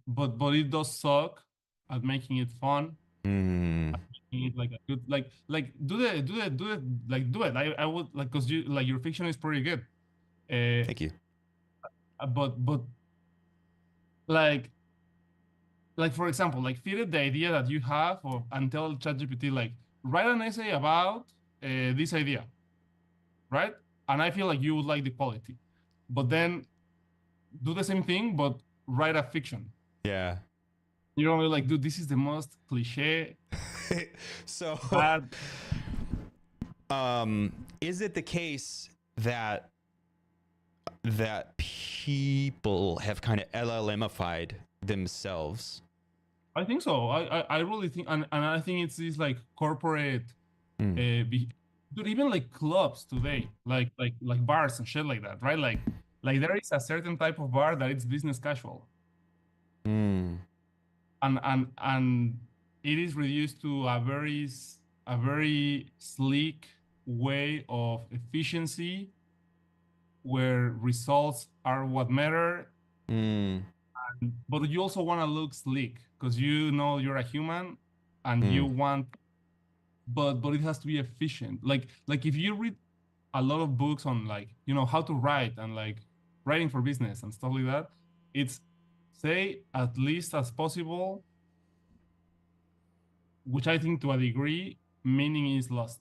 But it does suck at making it fun. Making it like a good like do it. I would like, because you like your fiction is pretty good.
Thank you.
But like for example, like feed it the idea that you have, and tell ChatGPT like write an essay about this idea, right? and I feel like you would like the quality, but then do the same thing, but write a fiction.
Yeah.
You know, like, dude, this is the most cliche.
So,
bad.
Is it the case that people have kind of LLMified themselves?
I think so. I really think, and I think it's this like corporate, dude, even like clubs today, like bars and shit like that, right? Like there is a certain type of bar that it's business casual, and it is reduced to a very sleek way of efficiency, where results are what matter. But you also want to look sleek because you know you're a human, and you want, but it has to be efficient. Like if you read a lot of books on, like, you know, how to write and like writing for business and stuff like that, it's say at least as possible, which I think to a degree meaning is lost.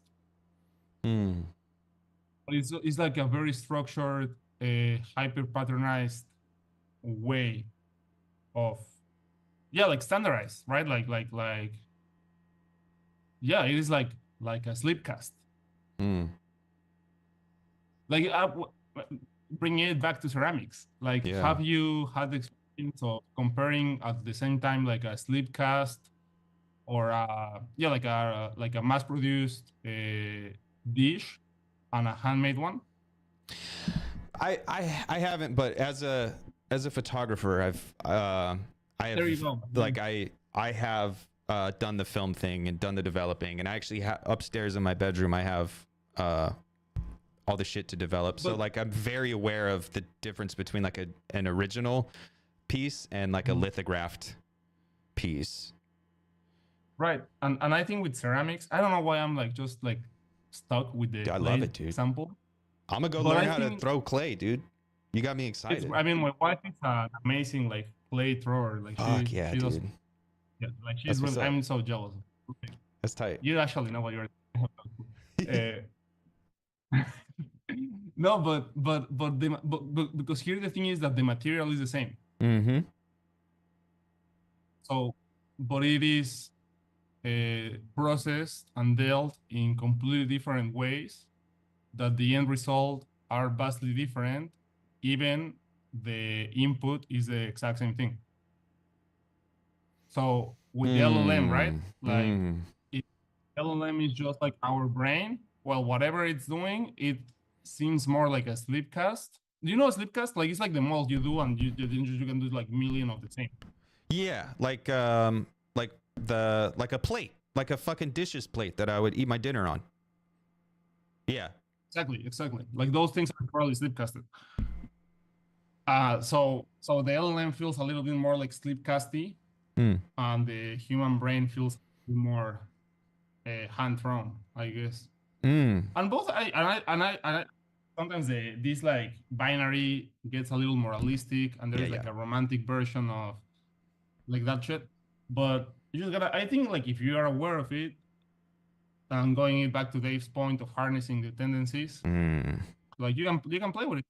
But it's like a very structured, hyper patronized way of, yeah, like standardized, right? Like yeah, it is like a sleepcast. Like bringing it back to ceramics, like, have you had the experience of comparing at the same time like a sleepcast or like a mass produced dish and a handmade one?
I haven't, but as a photographer, I have,
there you go.
Like I have done the film thing and done the developing, and I actually upstairs in my bedroom I have all the shit to develop. So like I'm very aware of the difference between like an original piece and like a lithographed piece.
Right, and I think with ceramics, I don't know why I'm like just like stuck with the
I love it, dude.
Example.
I'm gonna go learn how to throw clay, dude. You got me excited.
I mean, my wife is an amazing like clay thrower. Like
Fuck yeah,
does,
dude.
yeah, like she's really. I'm so jealous.
That's tight.
You actually know what you're. No, but because here the thing is that the material is the same. So, but it is processed and dealt in completely different ways, that the end result are vastly different, even the input is the exact same thing. So with the LLM, right? Like if LLM is just like our brain, well, whatever it's doing, it seems more like a sleepcast. Do you know a sleepcast? Like it's like the model you do, and you can do like million of the same.
Yeah, like a plate, like a fucking dishes plate that I would eat my dinner on. Yeah.
Exactly. Like those things are probably sleepcasted. So the LLM feels a little bit more like sleepcasty, and the human brain feels more hand-thrown, I guess. And both, I sometimes this like binary gets a little moralistic, and there's like a romantic version of like that shit. But you just gotta, I think, like if you are aware of it, and going it back to Dave's point of harnessing the tendencies, like you can play with it,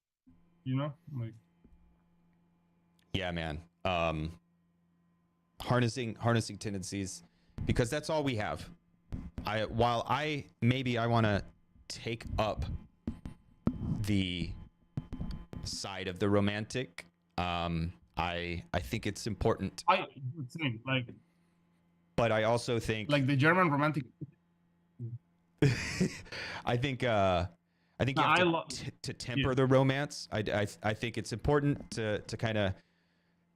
you know, like.
Yeah, man. Harnessing tendencies, because that's all we have. While I want to take up the side of the romantic, I think it's important. But I also think
like the German romantic.
I think you have to temper the romance. I think it's important to kind of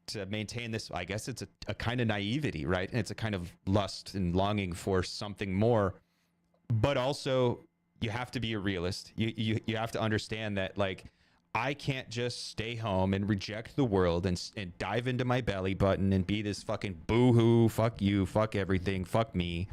to maintain this. I guess it's a kind of naivety, right? And it's a kind of lust and longing for something more. But also, you have to be a realist. You have to understand that, like, I can't just stay home and reject the world and dive into my belly button and be this fucking boo-hoo, fuck you, fuck everything, fuck me,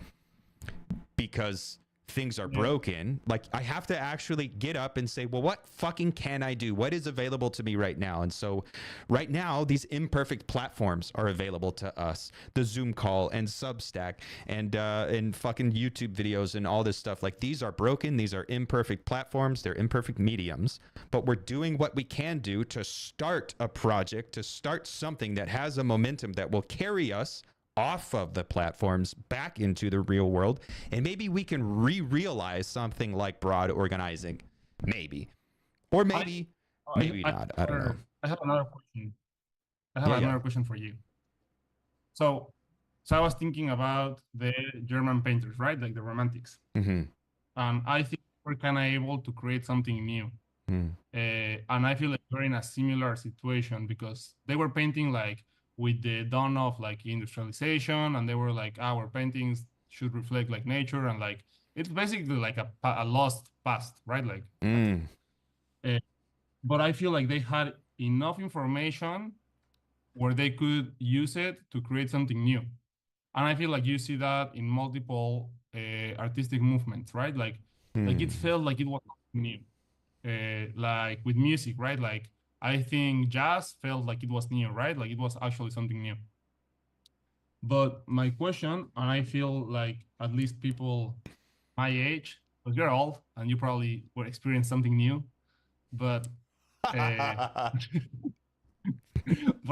because things are
Yeah.
broken. Like I have to actually get up and say, well, what fucking can I do? What is available to me right now? And so right now, these imperfect platforms are available to us. The Zoom call and Substack and fucking YouTube videos and all this stuff. Like these are broken. These are imperfect platforms. They're imperfect mediums. But we're doing what we can do to start a project, to start something that has a momentum that will carry us off of the platforms back into the real world, and maybe we can realize something like broad organizing, maybe, or maybe not. I don't know.
I have another question. I have
Yeah,
another question for you. So I was thinking about the German painters, right? Like the Romantics.
Mm-hmm.
And I think we're kind of able to create something new.
Mm.
And I feel like we're in a similar situation because they were painting like with the dawn of like industrialization, and they were like, our paintings should reflect like nature, and like it's basically like a lost past, right? Like, but I feel like they had enough information where they could use it to create something new. And I feel like you see that in multiple artistic movements, right? Like it felt like it was new. Like with music, right? Like I think jazz felt like it was new, right? Like it was actually something new. But my question, and I feel like at least people my age, but you're old and you probably will experience something new, but but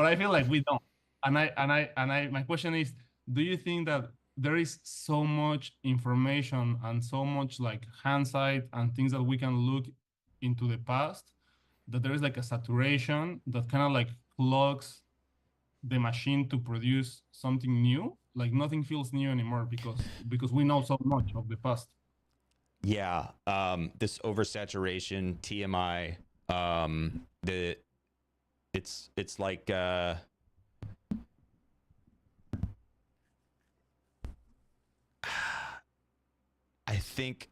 I feel like we don't. My question is, do you think that there is so much information and so much like hindsight and things that we can look into the past that there is like a saturation that kind of like clogs the machine to produce something new? Like nothing feels new anymore because we know so much of the past.
Yeah, this oversaturation, TMI, it's like I think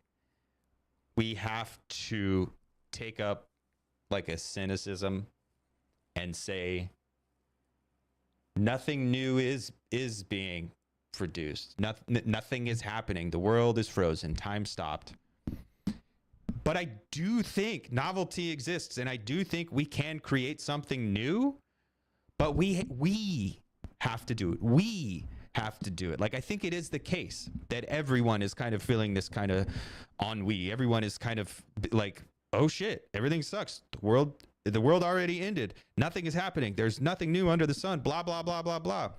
we have to take up like a cynicism and say nothing new is being produced. Nothing is happening. The world is frozen. Time stopped. But I do think novelty exists, and I do think we can create something new. But we have to do it. We have to do it. Like I think it is the case that everyone is kind of feeling this kind of ennui. Everyone is kind of like, oh shit, everything sucks. The world already ended. Nothing is happening. There's nothing new under the sun. Blah blah blah blah blah.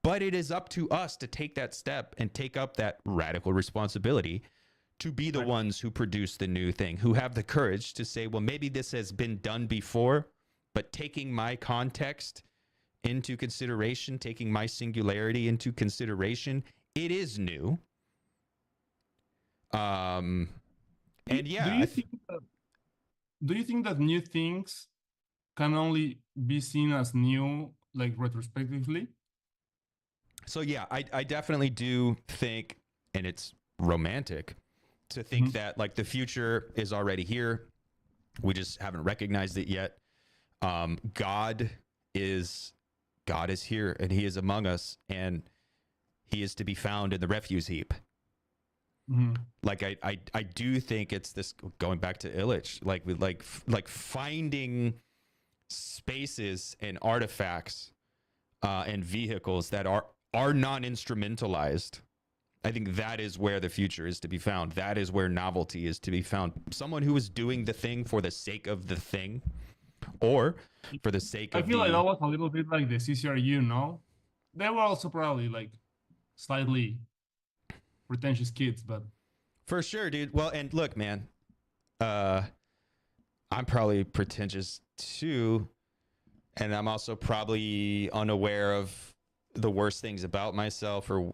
But it is up to us to take that step and take up that radical responsibility to be the ones who produce the new thing, who have the courage to say, well, maybe this has been done before, but taking my context into consideration, taking my singularity into consideration, it is new. And yeah,
do you think that new things can only be seen as new, like retrospectively?
So yeah, I definitely do think, and it's romantic to think that like the future is already here. We just haven't recognized it yet. God is here, and he is among us, and he is to be found in the refuse heap. Like I do think it's this, going back to Illich, like with like finding spaces and artifacts and vehicles that are non-instrumentalized. I think that is where the future is to be found. That is where novelty is to be found. Someone who is doing the thing for the sake of the thing, or for the sake of
I feel like that was a little bit like the CCRU, no? They were also probably like slightly pretentious kids, but
for sure, dude. Well, and look, man, I'm probably pretentious too, and I'm also probably unaware of the worst things about myself or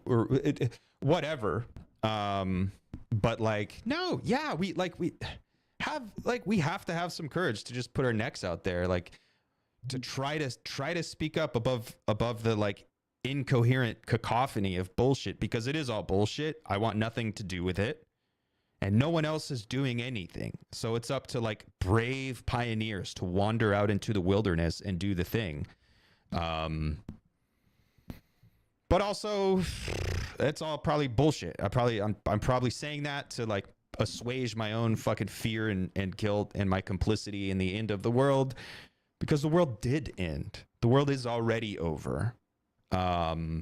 whatever. But like, no, yeah, we have to have some courage to just put our necks out there, like to try to speak up above the like incoherent cacophony of bullshit, because it is all bullshit. I want nothing to do with it, and no one else is doing anything. So it's up to like brave pioneers to wander out into the wilderness and do the thing. But also, that's all probably bullshit. I'm probably saying that to like assuage my own fucking fear and guilt and my complicity in the end of the world, because the world did end. The world is already over. But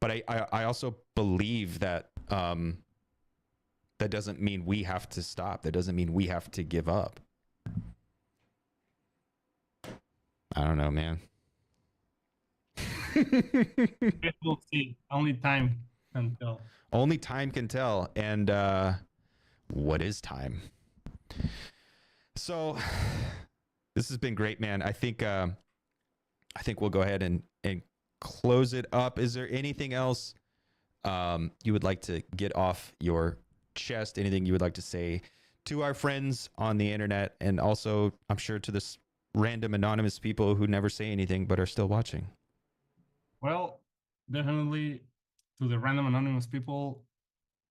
I also believe that that doesn't mean we have to stop. That doesn't mean we have to give up. I don't know, man.
We'll see. Only time can tell.
Only time can tell. And what is time? So this has been great, man. I think we'll go ahead and close it up. Is there anything else you would like to get off your chest? Anything you would like to say to our friends on the internet, and also I'm sure to this random anonymous people who never say anything but are still watching?
Well, definitely to the random anonymous people,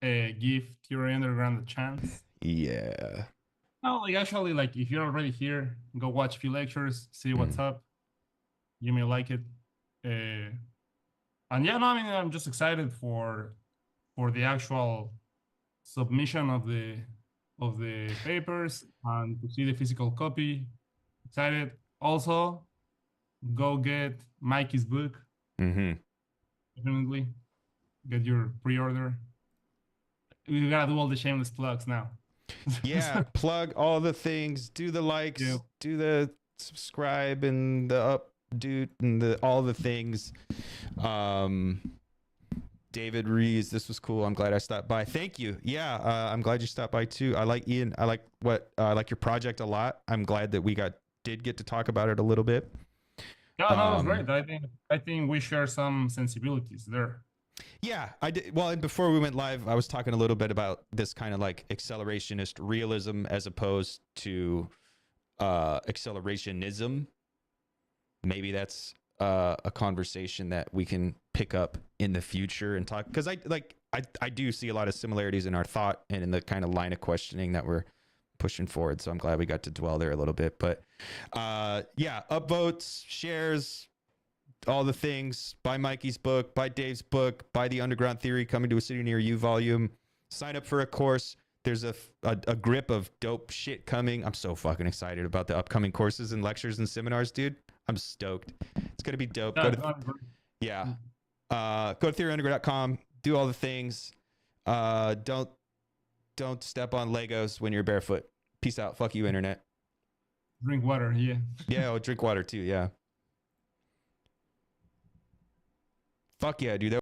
give Theory Underground a chance.
Yeah.
No, like actually, like if you're already here, go watch a few lectures, see what's up. You may like it. And yeah, no, I mean, I'm just excited for the actual submission of the papers and to see the physical copy. Excited. Also, go get Mikey's book.
Mm-hmm.
Definitely get your pre-order. We gotta do all the shameless plugs now.
Yeah, plug all the things. Do the likes.
Yeah.
Do the subscribe and the updo and all the things. David Rees, this was cool. I'm glad I stopped by. Thank you. Yeah, I'm glad you stopped by too. I like Ian. I like I like your project a lot. I'm glad that we did get to talk about it a little bit.
Yeah, no, it was great. I think we share some sensibilities there.
Yeah, I did. Well, and before we went live, I was talking a little bit about this kind of like accelerationist realism as opposed to accelerationism. Maybe that's a conversation that we can pick up in the future and talk, because I do see a lot of similarities in our thought and in the kind of line of questioning that we're pushing forward. So I'm glad we got to dwell there a little bit. But yeah, upvotes, shares, all the things. Buy Mikey's book, buy Dave's book, buy the Underground Theory Coming to a City Near You volume. Sign up for a course. There's a grip of dope shit coming. I'm so fucking excited about the upcoming courses and lectures and seminars, dude. I'm stoked. It's gonna be dope. Go to theoryunderground.com. Do all the things. Don't step on Legos when you're barefoot. Peace out. Fuck you, internet.
Drink water, yeah.
Yeah, drink water too. Yeah. Fuck yeah, dude.